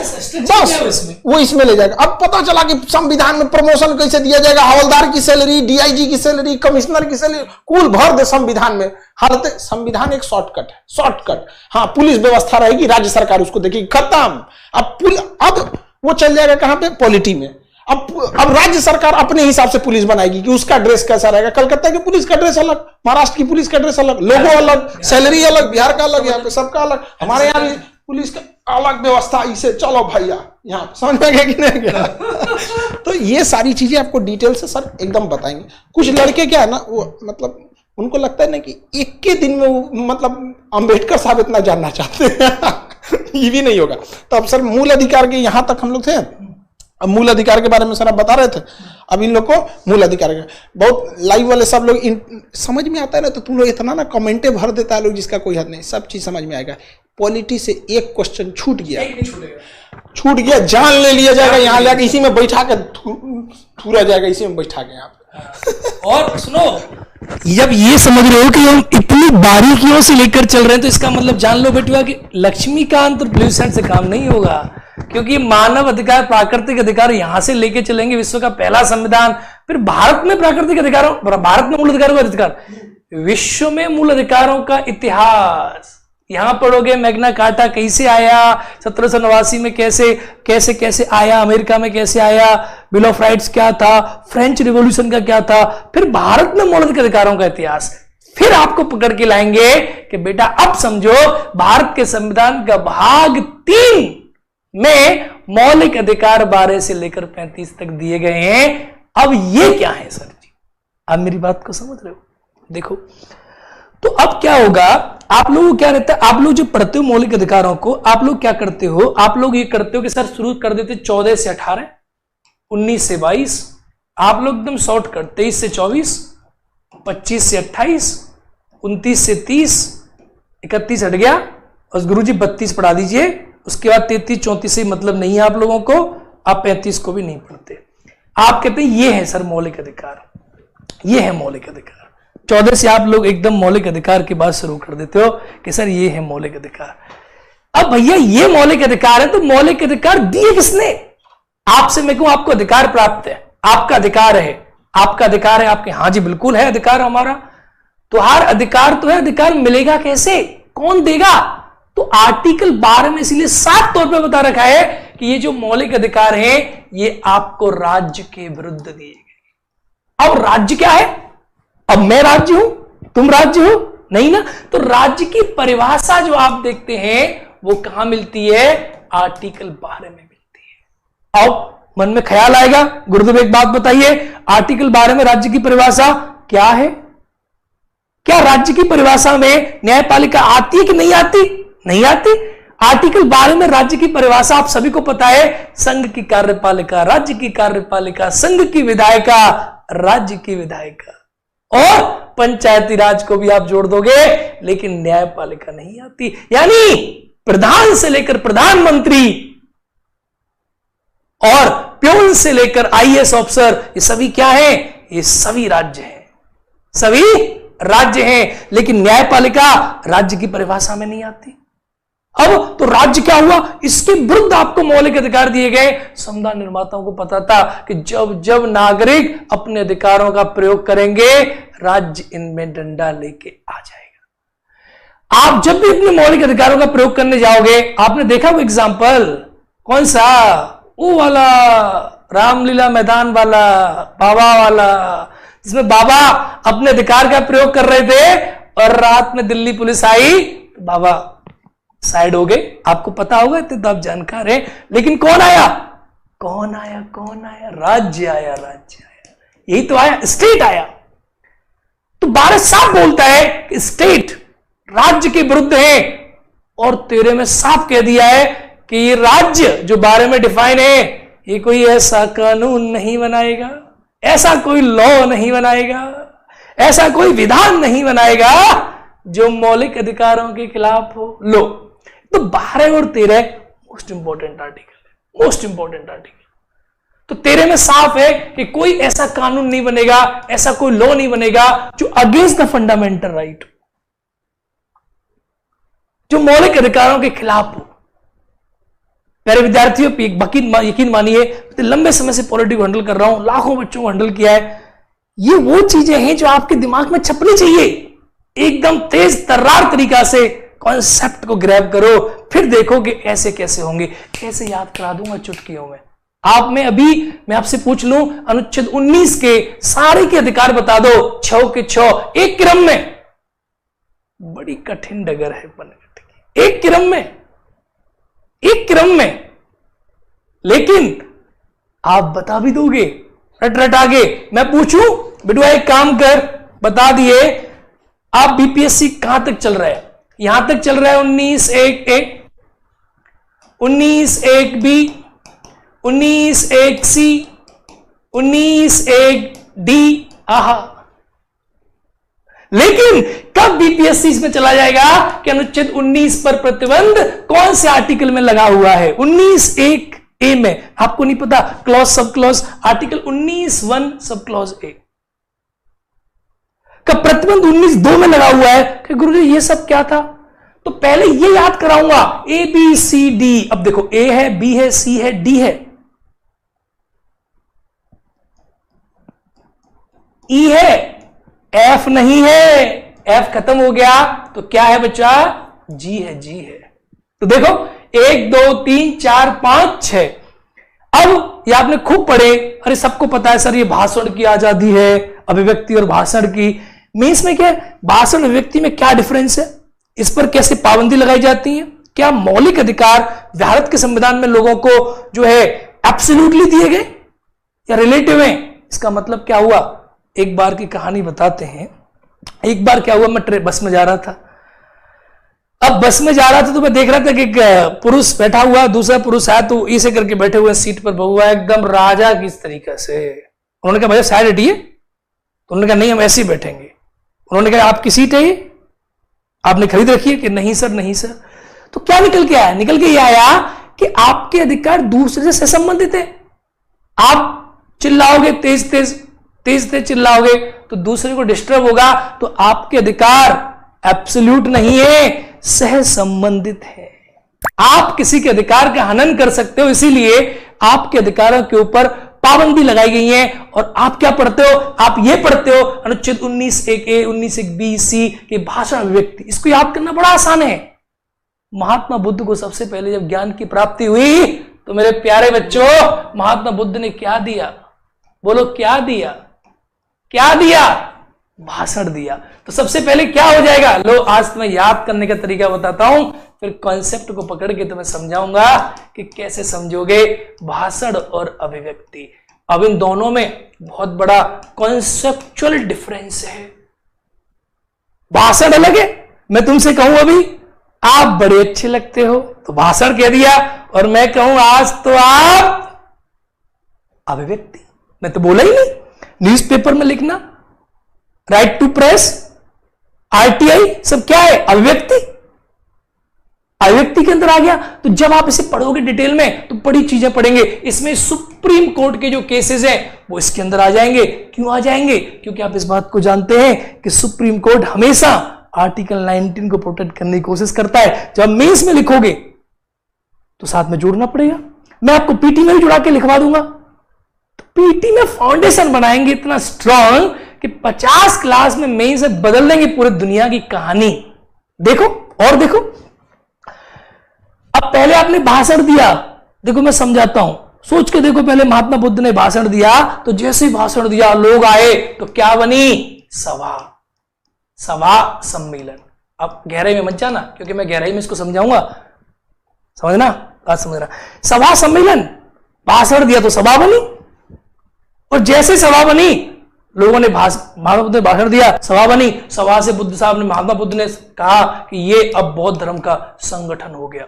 बस वो इसमें ले जाएगा। अब पता चला कि संविधान में प्रमोशन कैसे दिया जाएगा, हवलदार की सैलरी, डीआईजी की सैलरी, कमिश्नर की सैलरी, कुल भर दे संविधान में। हालत संविधान एक शॉर्टकट है, शॉर्टकट। हाँ, पुलिस व्यवस्था रहेगी, राज्य सरकार उसको देखेगी, खत्म। अब वो चल जाएगा कहां पे, पॉलिटी में। अब राज्य सरकार अपने हिसाब से पुलिस बनाएगी कि उसका ड्रेस कैसा रहेगा। कलकत्ता की पुलिस का ड्रेस अलग, महाराष्ट्र की पुलिस का ड्रेस अलग, लोगो अलग, सैलरी अलग, बिहार का अलग, यहाँ पे सबका अलग। हमारे यहाँ भी पुलिस का अलग व्यवस्था, इसे चलो भैया यहाँ समझ में गया कि नहीं गया। तो ये सारी चीजें आपको डिटेल से सर एकदम बताएंगे। कुछ लड़के क्या है ना, वो मतलब उनको लगता है ना कि एक के दिन में वो मतलब अंबेडकर साहब इतना जानना चाहते हैं। ये भी नहीं होगा। तो अब सर मूल अधिकार के यहाँ तक हम लोग थे। अब मूल अधिकार के बारे में सर आप बता रहे थे। अब इन लोग को मूल अधिकार के बहुत लाइव वाले सब लोग समझ में आता है ना, तो तुम लोग इतना ना कमेंटे भर देता है लोग जिसका कोई हद नहीं, सब चीज समझ में आएगा। पॉलिटी से एक क्वेश्चन छूट गया, छूट गया, जान ले लिया जाएगा, यहाँ लाके इसी में बैठा के थूरा जाएगा, इसी में बैठा के यहाँ पे। और सुनो, जब ये समझ रहे हो कि हम इतनी बारीकियों से लेकर चल रहे हैं, तो इसका मतलब जान लो बेटुआ कि लक्ष्मीकांत और ब्लू सैंड से काम नहीं होगा, क्योंकि मानव अधिकार, प्राकृतिक अधिकार यहां से लेके चलेंगे। विश्व का पहला संविधान, फिर भारत में प्राकृतिक अधिकारों, भारत में मूल अधिकारों का अधिकार, विश्व में मूल अधिकारों का इतिहास यहां पढ़ोगे। मैग्ना कार्टा कैसे आया, 1789 में कैसे कैसे कैसे आया, अमेरिका में कैसे आया, बिल ऑफ राइट्स क्या था, फ्रेंच रिवॉल्यूशन का क्या था, फिर भारत में मौलिक अधिकारों का इतिहास, फिर आपको पकड़ के लाएंगे कि बेटा अब समझो भारत के संविधान का भाग 3 में मौलिक अधिकार 12 से लेकर 35 तक दिए गए हैं। अब ये क्या है सर जी, आप मेरी बात को समझ रहे हो? देखो, तो अब क्या होगा, आप लोगों को क्या रहता है, आप लोग जो पढ़ते हो मौलिक अधिकारों को, आप लोग क्या करते हो, आप लोग ये करते हो कि सर शुरू कर देते 14 से 18, 19 से 22, आप लोग एकदम शॉर्ट कर 23 से 24, 25 से 28, 29 से 30, 31 हट गया, और गुरुजी 32 पढ़ा दीजिए। उसके बाद 33 34 से मतलब नहीं है आप लोगों को, आप 35 को भी नहीं पढ़ते। आप कहते हैं ये है सर मौलिक अधिकार, ये है मौलिक अधिकार। 14 से आप लोग एकदम मौलिक अधिकार की बात शुरू कर देते हो कि सर ये है मौलिक अधिकार। अब भैया ये मौलिक अधिकार है, तो मौलिक अधिकार दिए किसने? आपसे मैं कहूं आपको अधिकार प्राप्त है, आपका अधिकार है, आपका अधिकार है आपके, हाँ जी बिल्कुल है अधिकार हमारा। तो हर अधिकार तो है, अधिकार मिलेगा कैसे, कौन देगा? तो आर्टिकल 12 में इसीलिए साफ तौर पे बता रखा है कि ये जो मौलिक अधिकार है ये आपको राज्य के विरुद्ध दिए गए। अब राज्य क्या है? अब मैं राज्य हूं, तुम राज्य हो नहीं ना? तो राज्य की परिभाषा जो आप देखते हैं वो कहां मिलती है? आर्टिकल 12 में मिलती है। अब मन में ख्याल आएगा, गुरुदेव एक बात बताइए, आर्टिकल 12 में राज्य की परिभाषा क्या है? क्या राज्य की परिभाषा में न्यायपालिका आती है कि नहीं आती? नहीं आती। आर्टिकल 12 में राज्य की परिभाषा आप सभी को पता है, संघ की कार्यपालिका, राज्य की कार्यपालिका, संघ की विधायिका, राज्य की विधायिका, और पंचायती राज को भी आप जोड़ दोगे, लेकिन न्यायपालिका नहीं आती। यानी प्रधान से लेकर प्रधानमंत्री और प्यून से लेकर आईएएस ऑफिसर, ये सभी क्या है? ये सभी राज्य हैं, सभी राज्य हैं, लेकिन न्यायपालिका राज्य की परिभाषा में नहीं आती। अब तो राज्य क्या हुआ? इसके विरुद्ध आपको मौलिक अधिकार दिए गए। संविधान निर्माताओं को पता था कि जब जब नागरिक अपने अधिकारों का प्रयोग करेंगे, राज्य इनमें डंडा लेके आ जाएगा। आप जब भी अपने मौलिक अधिकारों का प्रयोग करने जाओगे, आपने देखा वो एग्जाम्पल कौन सा? वो वाला रामलीला मैदान वाला, बाबा वाला, जिसमें बाबा अपने अधिकार का प्रयोग कर रहे थे और रात में दिल्ली पुलिस आई, बाबा साइड हो गए। आपको पता होगा, इतने तो आप जानकार हैं, लेकिन कौन आया? कौन आया? कौन आया? राज्य आया, राज्य आया, यही तो आया, स्टेट आया। तो 12 साफ बोलता है कि स्टेट राज्य के विरुद्ध है, और 13 में साफ कह दिया है कि ये राज्य जो 12 में डिफाइन है, ये कोई ऐसा कानून नहीं बनाएगा, ऐसा कोई लॉ नहीं बनाएगा, ऐसा कोई विधान नहीं बनाएगा जो मौलिक अधिकारों के खिलाफ हो। लो, तो 12 और 13 मोस्ट इंपॉर्टेंट आर्टिकल है, मोस्ट इंपॉर्टेंट आर्टिकल। तो 13 में साफ है कि कोई ऐसा कानून नहीं बनेगा, ऐसा कोई लॉ नहीं बनेगा जो अगेंस्ट द फंडामेंटल राइट, जो मौलिक अधिकारों के खिलाफ हो। प्यारे विद्यार्थियों, यकीन मानिए, लंबे समय से पॉलिटिक्स हैंडल कर रहा हूं, लाखों बच्चों को हैंडल किया है। ये वो चीजें हैं जो आपके दिमाग में छपनी चाहिए, एकदम तेज तर्रार तरीका से कॉन्सेप्ट को ग्रैब करो, फिर देखो कि ऐसे कैसे होंगे। कैसे याद करा दूंगा चुटकियों में, आप में अभी मैं आपसे पूछ लूं अनुच्छेद 19 के सारे के अधिकार बता दो, 6 के 6 एक क्रम में, बड़ी कठिन डगर है बनने की, एक क्रम में, एक क्रम में, लेकिन आप बता भी दोगे रट रट आगे। मैं पूछूं बिटुआ एक काम कर, बता दिए आप बीपीएससी कहां तक चल रहा है? यहां तक चल रहा है 19(1)(a), 19(1)(b), 19(1)(c), 19(1)(d). आहा, लेकिन कब बीपीएससी इसमें चला जाएगा कि अनुच्छेद 19 पर प्रतिबंध कौन से आर्टिकल में लगा हुआ है? 19(1)(a) में, आपको नहीं पता, clause sub clause article 19(1) sub clause A का प्रतिबंध 19(2) में लगा हुआ है कि गुरुजी ये सब क्या था? तो पहले ये याद कराऊंगा, ए बी सी डी। अब देखो ए है, बी है, सी है, डी है, ई है, एफ नहीं है, एफ खत्म हो गया तो क्या है बच्चा? जी है, जी है। तो देखो 1 2 3 4 5 6। अब ये आपने खूब पढ़े, अरे सबको पता है सर ये भाषण की आजादी है, अभिव्यक्ति और भाषण की। मीन्स में क्या है? भाषण अभिव्यक्ति में क्या डिफरेंस है? इस पर कैसे पाबंदी लगाई जाती है? क्या मौलिक अधिकार भारत के संविधान में लोगों को जो है एब्सोल्युटली दिए गए या रिलेटिव है? इसका मतलब क्या हुआ? एक बार की कहानी बताते हैं। एक बार क्या हुआ, मैं बस में जा रहा था। अब बस में जा रहा था तो मैं देख रहा था कि एक पुरुष बैठा हुआ, दूसरा पुरुष आया तो ऐसे करके बैठे हुए सीट पर, बहुआ एकदम राजा की इस तरीके से। उन्होंने कहा भैया साइड हटिए, तो उन्होंने कहा नहीं हम ऐसे ही बैठेंगे। उन्होंने कहा आपकी सीट है ये, आपने खरीद रखी है? कि नहीं सर, नहीं सर। तो क्या निकल के आया? निकल के ये आया कि आपके अधिकार दूसरे से संबंधित है। आप चिल्लाओगे, तेज तेज तेज तेज चिल्लाओगे तो दूसरे को डिस्टर्ब होगा, तो आपके अधिकार एब्सोल्यूट नहीं है, सह संबंधित है। आप किसी के अधिकार का हनन कर सकते हो, इसीलिए आपके अधिकारों के ऊपर पाबंदी लगाई गई है। और आप क्या पढ़ते हो? आप ये पढ़ते हो अनुच्छेद 19(1)(a), 19(1)(b)(c) के भाषण अभिव्यक्ति। इसको याद करना बड़ा आसान है। महात्मा बुद्ध को सबसे पहले जब ज्ञान की प्राप्ति हुई तो मेरे प्यारे बच्चों, महात्मा बुद्ध ने क्या दिया? बोलो क्या दिया? क्या दिया? भाषण दिया। तो सबसे पहले क्या हो जाएगा? लो आज तुम्हें याद करने का तरीका बताता हूं, फिर कॉन्सेप्ट को पकड़ के तुम्हें समझाऊंगा कि कैसे समझोगे भाषण और अभिव्यक्ति। अब इन दोनों में बहुत बड़ा कॉन्सेप्चुअल डिफरेंस है। भाषण अलग है। मैं तुमसे कहूं अभी आप बड़े अच्छे लगते हो तो भाषण कह दिया, और मैं कहूं आज तो आप अभिव्यक्ति। मैं तो बोला ही नहीं। न्यूज़पेपर में लिखना, राइट टू प्रेस, आरटीआई, सब क्या है? अभिव्यक्ति। अभिव्यक्ति के अंदर आ गया। तो जब आप इसे पढ़ोगे डिटेल में तो बड़ी चीजें पढ़ेंगे। इसमें सुप्रीम कोर्ट के जो केसेस हैं वो इसके अंदर आ जाएंगे। क्यों आ जाएंगे? क्योंकि आप इस बात को जानते हैं कि सुप्रीम कोर्ट हमेशा आर्टिकल 19 को प्रोटेक्ट करने की कोशिश करता है। जब मेंस में लिखोगे तो साथ में जोड़ना पड़ेगा। मैं आपको पीटी में भी जुड़ा के लिखवा दूंगा। तो पीटी में फाउंडेशन बनाएंगे इतना स्ट्रांग कि 50 क्लास में मेंस से बदल देंगे पूरी दुनिया की कहानी। देखो और देखो। अब पहले आपने भाषण दिया, देखो मैं समझाता हूं, सोच के देखो। पहले महात्मा बुद्ध ने भाषण दिया, तो जैसे ही भाषण दिया लोग आए तो क्या बनी? सभा। सभा सम्मेलन। अब गहराई में मत जाना, क्योंकि मैं गहराई में इसको समझाऊंगा। समझना? बात समझना। सभा सम्मेलन, भाषण दिया तो सभा बनी, और जैसे सभा बनी लोगों ने महात्मा बुद्ध ने भाषण दिया, सभा बनी। सभा से बुद्ध साहब ने, महात्मा बुद्ध ने कहा कि ये अब बौद्ध धर्म का संगठन हो गया।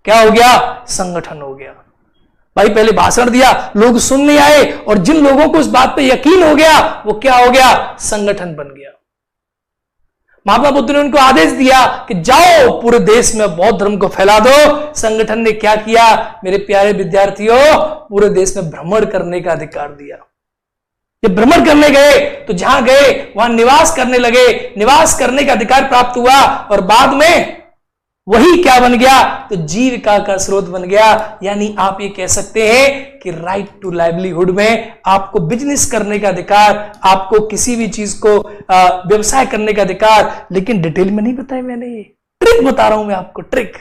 क्या हो गया? संगठन हो गया। भाई पहले भाषण दिया, लोग सुनने आए, और जिन लोगों को इस बात पे यकीन हो गया वो क्या हो गया? संगठन बन गया। महात्मा बुद्ध ने उनको आदेश दिया कि जाओ पूरे देश में बौद्ध धर्म को फैला दो। संगठन ने क्या किया मेरे प्यारे विद्यार्थियों? पूरे देश में भ्रमण करने का अधिकार दिया। जब भ्रमण करने गए तो जहां गए वहां निवास करने लगे, निवास करने का अधिकार प्राप्त हुआ, और बाद में वही क्या बन गया? तो जीविका का स्रोत बन गया। यानी आप ये कह सकते हैं कि राइट टू लाइवलीहुड में आपको बिजनेस करने का अधिकार, आपको किसी भी चीज को व्यवसाय करने का अधिकार। लेकिन डिटेल में नहीं बताया मैंने, ये ट्रिक बता रहा हूं मैं आपको, ट्रिक।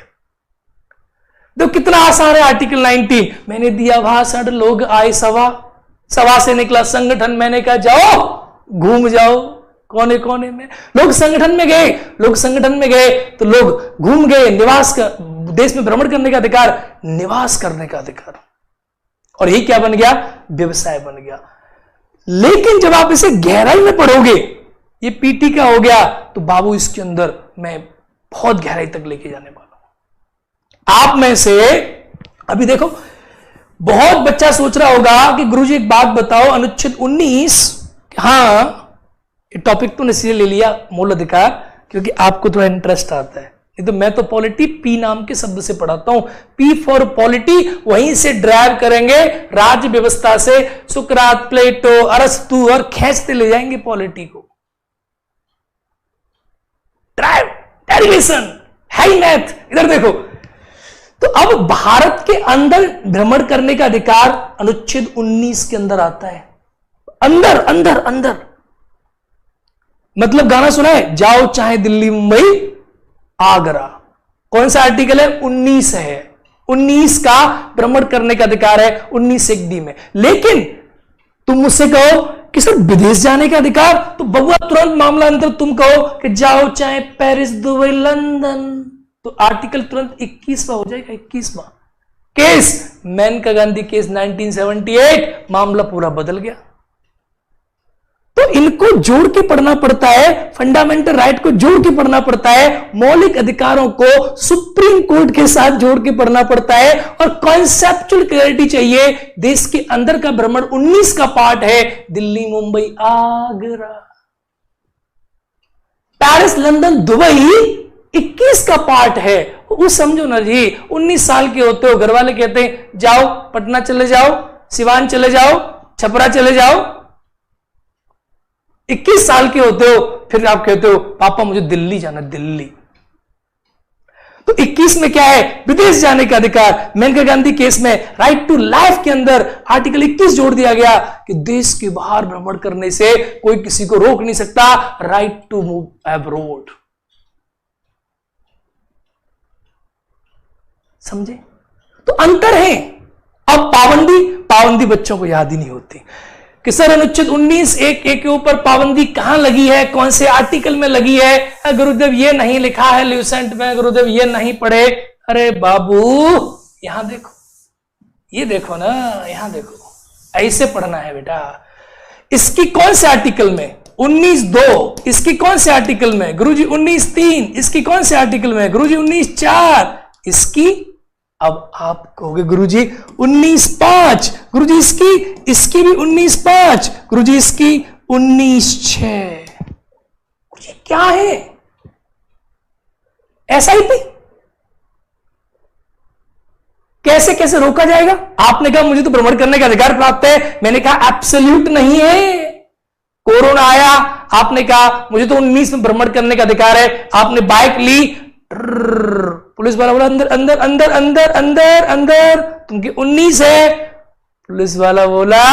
देखो कितना आसान है आर्टिकल 19। मैंने दिया भाषण, लोग आए सभा, सभा से निकला संगठन, मैंने कहा जाओ घूम जाओ कोने कोने में। लोग संगठन में गए, लोग संगठन में गए तो लोग घूम गए, निवास का, देश में भ्रमण करने का अधिकार, निवास करने का अधिकार, और यही क्या बन गया, व्यवसाय बन गया। लेकिन जब आप इसे गहराई में पढ़ोगे, ये पीटी का हो गया, तो बाबू इसके अंदर मैं बहुत गहराई तक लेके जाने वाला हूं आप में से। अभी देखो, बहुत बच्चा सोच रहा होगा कि गुरुजी एक बात बताओ, अनुच्छेद 19, हाँ ये टॉपिक तो इसलिए ले लिया मूल अधिकार क्योंकि आपको थोड़ा इंटरेस्ट आता है, नहीं तो मैं तो पॉलिटी पी नाम के शब्द से पढ़ाता हूं। पी फॉर पॉलिटी, वहीं से ड्राइव करेंगे राज्य व्यवस्था से, सुकरात, प्लेटो, अरस्तु और खींचते ले जाएंगे पॉलिटी को। Drive, derivation, high math. इधर देखो, तो अब भारत के अंदर भ्रमण करने का अधिकार अनुच्छेद 19 के अंदर आता है। अंदर अंदर अंदर मतलब गाना सुना है, जाओ चाहे दिल्ली, मुंबई, आगरा। कौन सा आर्टिकल है, 19 है। 19 का भ्रमण करने का अधिकार है 19 एक डी में। लेकिन तुम मुझसे कहो कि सर विदेश जाने का अधिकार, तो बबुआ तुरंत मामला अंदर तुम कहो कि जाओ चाहे पेरिस, दुबई, लंदन, तो आर्टिकल तुरंत 21वां हो जाएगा। 21वां केस, मेनका गांधी केस 1978, मामला पूरा बदल गया। तो इनको जोड़ के पढ़ना पड़ता है, फंडामेंटल राइट को जोड़ के पढ़ना पड़ता है, मौलिक अधिकारों को सुप्रीम कोर्ट के साथ जोड़ के पढ़ना पड़ता है, और कॉन्सेप्चुअल क्लैरिटी चाहिए। देश के अंदर का भ्रमण 19 का पार्ट है, Delhi, Mumbai, Agra, Paris, London, Dubai 21 का पार्ट है। वो समझो ना जी, 19 साल के होते हो, घर वाले कहते हैं जाओ पटना चले जाओ, सिवान चले जाओ, छपरा चले जाओ। 21 साल के होते हो, फिर आप कहते हो पापा मुझे दिल्ली जाना, दिल्ली। तो 21 में क्या है, विदेश जाने का अधिकार। मेनका गांधी केस में राइट टू लाइफ के अंदर आर्टिकल 21 जोड़ दिया गया कि देश के बाहर भ्रमण करने से कोई किसी को रोक नहीं सकता, राइट टू मूव अब्रॉड। समझे? तो अंतर है। अब पाबंदी बच्चों को याद ही नहीं होती कि सर अनुच्छेद 19 एक के ऊपर पाबंदी कहां लगी है, कौन से आर्टिकल में लगी है। गुरुदेव ये नहीं लिखा है ल्यूसेंट में, गुरुदेव ये नहीं पढ़े। अरे बाबू यहां देखो, ये देखो ना, यहां देखो, ऐसे पढ़ना है बेटा। इसकी कौन से आर्टिकल में, 19(2), इसकी कौन से आर्टिकल में गुरुजी 19(3), इसकी कौन से आर्टिकल में गुरुजी 19(4), इसकी, अब आप कहोगे गुरुजी 19(5), गुरुजी इसकी भी 19(5), गुरुजी इसकी 19(6). क्या है SIP? कैसे कैसे रोका जाएगा? आपने कहा मुझे तो भ्रमण करने का अधिकार प्राप्त है, मैंने कहा एब्सोल्यूट नहीं है। कोरोना आया, आपने कहा मुझे तो 19 में भ्रमण करने का अधिकार है, आपने बाइक ली, पुलिस वाला बोला अंदर अंदर अंदर अंदर अंदर अंदर, तुमकी 19 है। पुलिस वाला बोला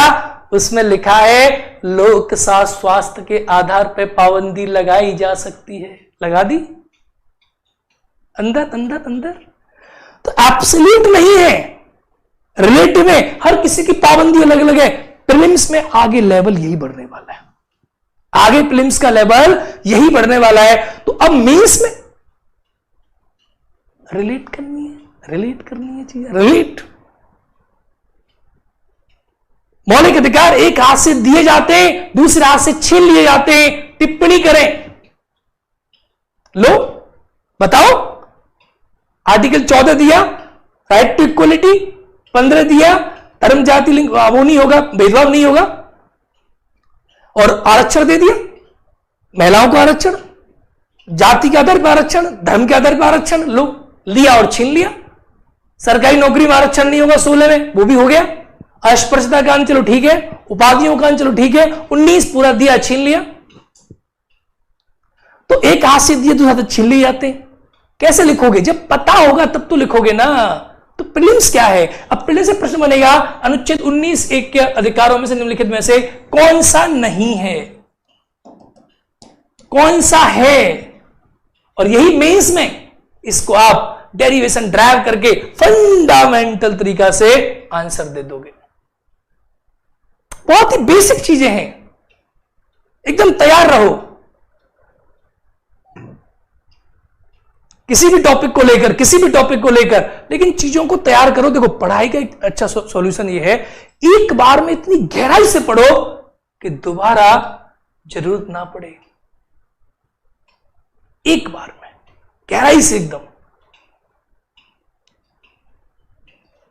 उसमें लिखा है लोक स्वास्थ्य के आधार पर पाबंदी लगाई जा सकती है, लगा दी, अंदर अंदर अंदर। तो एब्सोल्यूट नहीं है, रिलेटिव है, हर किसी की पाबंदी अलग अलग है। प्रीलिम्स में आगे लेवल यही बढ़ने वाला है, आगे प्रीलिम्स का लेवल यही बढ़ने वाला है। तो अब मेंस में रिलेट करनी है चीजें, रिलेट। मौलिक अधिकार एक हाथ से दिए जाते हैं, दूसरे हाथ से छीन लिए जाते हैं। टिप्पणी करें, लो बताओ। आर्टिकल 14 दिया राइट टू इक्वलिटी, 15 दिया धर्म जाति लिंग वो नहीं होगा, भेदभाव नहीं होगा, और आरक्षण दे दिया, महिलाओं को आरक्षण, जाति के आधार पर आरक्षण, धर्म के आधार पर आरक्षण, लो लिया और छीन लिया। सरकारी नौकरी में आरक्षण नहीं होगा 16 में, वो भी हो गया। अस्पृश्यता का अंत चलो ठीक है, उपाधियों का अंत चलो ठीक है, 19 पूरा दिया छीन लिया। तो एक हाथ से दिए दूसरे हाथ छीन लिए जाते हैं। कैसे लिखोगे? जब पता होगा तब तो लिखोगे ना। तो प्रीलिम्स क्या है? अब प्रीलिम्स से प्रश्न बनेगा अनुच्छेद 19(1) के अधिकारों में से निम्नलिखित में से कौन सा नहीं है, कौन सा है? और यही मेंस में इसको आप डेरिवेशन ड्राइव करके फंडामेंटल तरीका से आंसर दे दोगे। बहुत ही बेसिक चीजें हैं, एकदम तैयार रहो किसी भी टॉपिक को लेकर, लेकिन चीजों को तैयार करो। देखो पढ़ाई का एक अच्छा सॉल्यूशन ये है, एक बार में इतनी गहराई से पढ़ो कि दोबारा जरूरत ना पड़े। एक बार में गहराई से एकदम,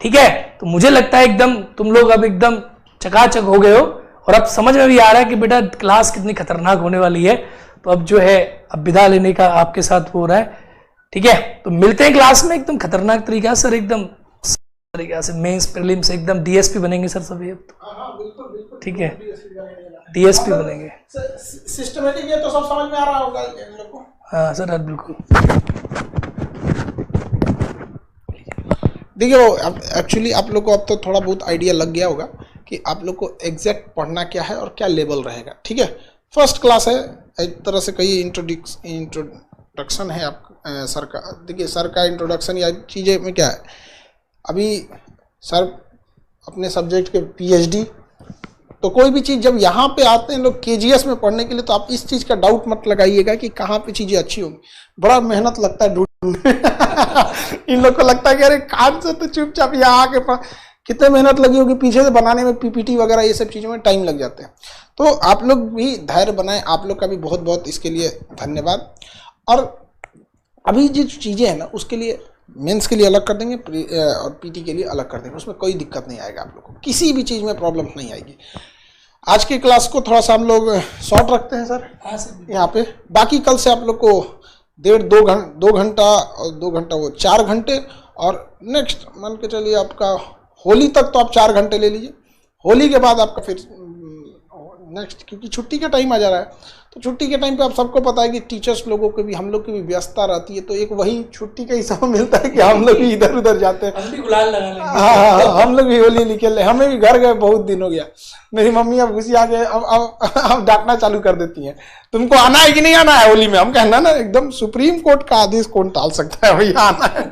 ठीक है। तो मुझे लगता है एकदम तुम लोग अब एकदम चकाचक हो गए हो और अब समझ में भी आ रहा है कि बेटा क्लास कितनी खतरनाक होने वाली है। तो अब जो है अब विदा लेने का आपके साथ हो रहा है, ठीक है। तो मिलते हैं क्लास में एकदम खतरनाक तरीका सर, एकदम तरीका से मेंस प्रीलिम्स से एकदम डीएसपी बनेंगे सर सभी अब तो, ठीक है डीएसपी बनेंगे। सिस्टमैटिक है तो सब समझ में आ रहा होगा इन लोगों को। हाँ सर बिल्कुल। देखिए वो एक्चुअली आप लोग को अब तो थोड़ा बहुत आइडिया लग गया होगा कि आप लोग को एग्जैक्ट पढ़ना क्या है और क्या लेवल रहेगा, ठीक है। फर्स्ट क्लास है, एक तरह से कई इंट्रोडक्शन है आप सर का। देखिए सर का इंट्रोडक्शन या चीज़ें में क्या है, अभी सर अपने सब्जेक्ट के पीएचडी, तो कोई भी चीज़ जब यहाँ पे आते हैं लोग केजीएस में पढ़ने के लिए, तो आप इस चीज़ का डाउट मत लगाइएगा कि कहाँ पे चीज़ें अच्छी होंगी। बड़ा मेहनत लगता है इन लोग को लगता है कि अरे कान से तो चुपचाप यहाँ आके कितने मेहनत लगी होगी पीछे से बनाने में, पीपीटी वगैरह ये सब चीज़ों में टाइम लग जाते हैं। तो आप लोग भी धैर्य बनाएं, आप लोग का भी बहुत बहुत इसके लिए धन्यवाद। और अभी जो चीज़ें हैं ना उसके लिए मेंस के लिए अलग कर देंगे और पीटी के लिए अलग कर देंगे, उसमें कोई दिक्कत नहीं आएगा, आप लोग को किसी भी चीज़ में प्रॉब्लम नहीं आएगी। आज की क्लास को थोड़ा सा हम लोग शॉर्ट रखते हैं सर, यहाँ पे। बाकी कल से आप लोग को 2 घंटा और 2 घंटा वो 4 घंटे, और नेक्स्ट मान के चलिए आपका होली तक तो आप 4 घंटे ले लीजिए। होली के बाद आपका फिर नेक्स्ट, क्योंकि छुट्टी का टाइम आ जा रहा है, तो छुट्टी के टाइम पे आप सबको पता है कि टीचर्स लोगों के भी, हम लोग की भी व्यस्तता रहती है, तो एक वही छुट्टी का ही समय मिलता है कि हम लोग भी इधर उधर जाते हैं। हम भी गुलाल लगा लेंगे। हाँ, हम लोग भी होली निकल रहे, हमें भी घर गए बहुत दिन हो गया। मेरी मम्मी अब घुसी आके अब डांटना चालू कर देती हैं, तुमको आना है कि नहीं आना है होली में। हम कहना ना एकदम सुप्रीम कोर्ट का आदेश कौन टाल सकता है, भैया आना है।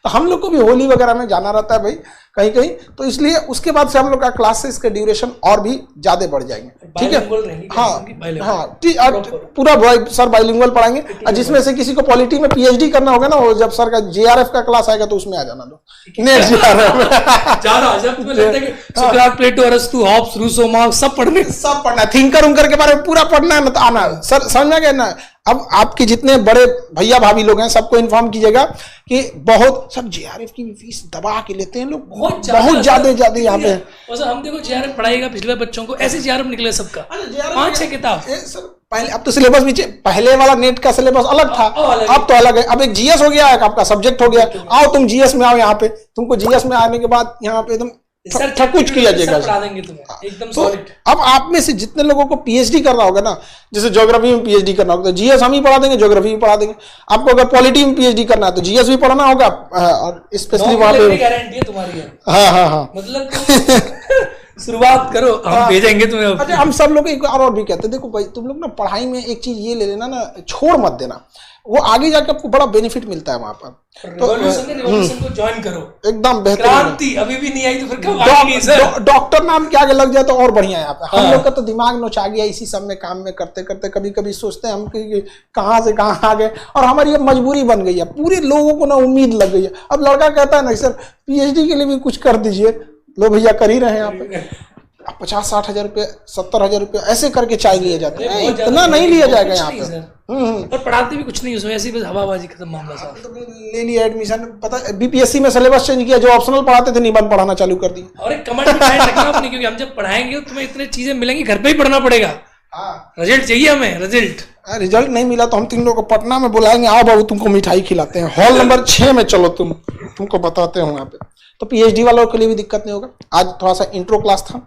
तो हम लोग को भी होली वगैरह में जाना रहता है भाई कहीं कहीं, तो इसलिए उसके बाद से हम लोग का क्लासेस के ड्यूरेशन और भी ज्यादा बढ़ जाएंगे, ठीक है। हाँ पूरा सर बाइलिंगुअल पढ़ाएंगे, और जिसमें से किसी को पॉलिटी में पीएचडी करना होगा ना, वो जब सर का जेआरएफ का क्लास आएगा तो उसमें आ जाना लोग, नेट जेआरएफ सब पढ़ना, थिंकर उनकर के बारे में पूरा पढ़ना है ना, तो आना सर, समझना क्या ना। अब आपके जितने बड़े भैया भाभी लोग हैं सबको इन्फॉर्म कीजिएगा कि बहुत सब जेआरएफ की फीस दबा के लेते हैं लोग, बहुत ज्यादा यहाँ पे। हम देखो जेआरएफ पढ़ाएगा पिछले बच्चों को, ऐसे जेआरएफ निकले सबका 5-6 किताब। पहले अब तो सिलेबस भी, पहले वाला नेट का सिलेबस अलग था, अब तो अलग है। अब एक जीएस हो गया है, आपका सब्जेक्ट हो गया, आओ तुम जीएस में आओ, यहाँ पे तुमको जीएस में आने के बाद यहाँ पे एकदम सब कुछ किया जाएगा, एकदम तो अब आप में से जितने लोगों को पीएचडी करना होगा ना, जैसे ज्योग्राफी में पीएचडी करना होगा तो जीएस हम ही पढ़ा देंगे, ज्योग्राफी भी पढ़ा देंगे। आपको अगर पॉलिटी में पीएचडी करना है तो जीएस भी पढ़ाना होगा, और स्पेशली वहां पे गारंटी है तुम्हारी। हाँ मतलब शुरुआत करो, हम भेजेंगे तुम्हें। अच्छा, हम सब लोग एक और भी कहते हैं, देखो भाई तुम लोग ना पढ़ाई में एक चीज ये ले लेना ना, छोड़ मत देना, वो आगे जाके आपको बड़ा बेनिफिट मिलता है वहां पर। रिवॉल्यूशन को ज्वाइन करो, एकदम बेहतर। क्रांति अभी भी नहीं आई तो फिर कब आएगी सर? डॉक्टर नाम के आगे लग जाए तो और बढ़िया है यहाँ पे। हम लोग का तो दिमाग नोचा गया इसी सब में, काम में करते करते कभी कभी सोचते हैं हम कि कहाँ से कहाँ आ गए, और हमारी अब मजबूरी बन गई है। पूरे लोगों को ना उम्मीद लग गई है। अब लड़का कहता है ना सर पीएचडी के लिए भी कुछ कर दीजिए, लो भैया कर ही रहे हैं यहाँ पे। 50-60 हजार रुपये, 70 हजार रुपये ऐसे करके चाय लिए जाते हैं, इतना नहीं लिया जाएगा यहाँ पे। और पढ़ाते भी कुछ नहीं उसमें, ऐसी बस हवाबाजी, खत्म मामला साहब। तो ले लिया एडमिशन, पता बीपीएससी में सिलेबस चेंज किया, जो ऑप्शनल पढ़ाते थे निबंध पढ़ाना चालू कर दिया। और एक कमेंट रखना अपने, क्योंकि हम जब पढ़ाएंगे तुम्हें इतनी चीजें मिलेंगी, घर पे ही पढ़ना पड़ेगा। रिजल्ट चाहिए हमें, रिजल्ट नहीं मिला तो हम 3 लोग को पटना में बुलाएंगे, आओ बाबू तुमको मिठाई खिलाते हैं, हॉल नंबर 6 में चलो, तुमको बताते हैं वहाँ पे। तो पीएचडी वालों के लिए भी दिक्कत नहीं होगा। आज थोड़ा सा इंट्रो क्लास था,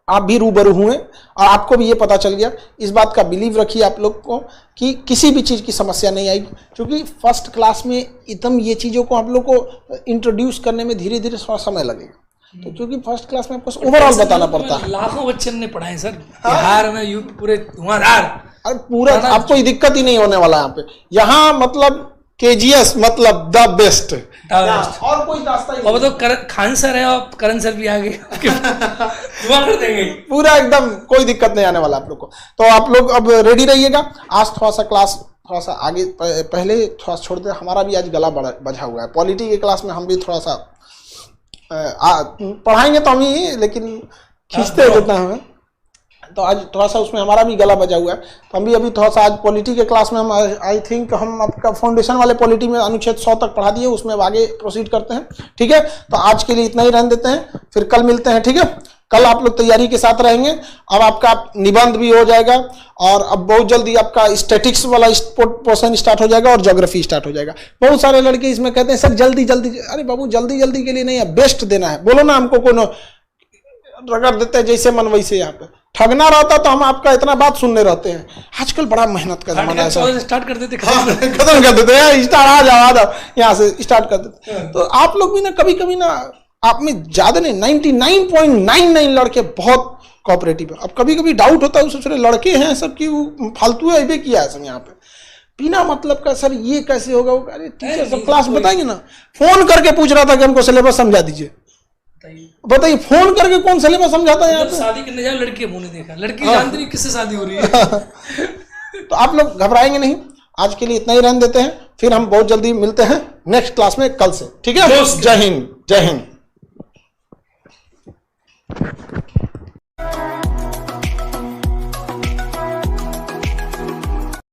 आप भी रूबरू हुए और आपको भी ये पता चल गया। इस बात का बिलीव रखिए आप लोग को कि किसी भी चीज़ की समस्या नहीं आएगी, क्योंकि फर्स्ट क्लास में एकदम ये चीज़ों को आप लोग को इंट्रोड्यूस करने में धीरे धीरे थोड़ा समय लगेगा। तो क्योंकि फर्स्ट क्लास में आपको ओवरऑल बताना पड़ता है। लाखों बच्चे ने पढ़ाए सर बिहार में, यूपी पूरे धुआंधार। अरे पूरा आपको दिक्कत ही नहीं होने वाला यहाँ पे। यहाँ मतलब केजीएस मतलब द बेस्ट, और कोई दास्ता ही और तो खान सर है और करण सर भी आ गए दुआ कर देंगे पूरा एकदम, कोई दिक्कत नहीं आने वाला आप लोग को। तो आप लोग अब रेडी रहिएगा। आज थोड़ा सा क्लास थोड़ा सा आगे पहले थोड़ा छोड़ दे, हमारा भी आज गला बजा हुआ है। पॉलिटी के क्लास में हम भी थोड़ा सा पढ़ाएंगे तो हम ही, लेकिन खींचते कितना हमें, तो आज थोड़ा सा उसमें हमारा भी गला बजा हुआ है। तो हम भी अभी थोड़ा सा आज पॉलिटी के क्लास में हम आई थिंक हम आपका फाउंडेशन वाले पॉलिटी में अनुच्छेद 100 तक पढ़ा दिए, उसमें अब आगे प्रोसीड करते हैं। ठीक है, तो आज के लिए इतना ही रहने देते हैं, फिर कल मिलते हैं। ठीक है, कल आप लोग तैयारी के साथ रहेंगे। अब आपका निबंध भी हो जाएगा और अब बहुत जल्दी आपका स्टैटिक्स वाला पोर्शन स्टार्ट हो जाएगा और ज्योग्राफी स्टार्ट हो जाएगा। बहुत सारे लड़के इसमें कहते हैं सर जल्दी जल्दी, अरे बाबू जल्दी जल्दी के लिए नहीं है, बेस्ट देना है। बोलो ना हमको, कोनो रगड़ देते हैं जैसे मन वैसे। यहाँ पे ठगना रहता तो हम आपका इतना बात सुनने रहते हैं। आजकल बड़ा मेहनत का जमाना है, स्टार्ट कर देते, खत्म कर देते हैं, स्टार्ट आ जाओ यहाँ से स्टार्ट कर देते। तो आप लोग भी ना कभी कभी ना, आप में ज्यादा नहीं 99.99 लड़के बहुत कोऑपरेटिव है। अब कभी कभी डाउट होता है उस लड़के हैं सब की वो फालतू है किया है सब यहाँ पे बिना मतलब का, सर ये कैसे होगा। अरे टीचर सब क्लास बताएंगे ना। फोन करके पूछ रहा था कि हमको सिलेबस समझा दीजिए। बताइए फोन करके कौन सिलेबस समझाता है यहाँ पे? शादी करने जाए लड़के मुंह नहीं देखा, लड़की जानती नहीं किससे शादी हो रही है। तो आप लोग घबराएंगे नहीं, आज के लिए इतना ही रहने देते हैं, फिर हम बहुत जल्दी मिलते हैं नेक्स्ट क्लास में कल से। ठीक है, जय हिंद, जय हिंद।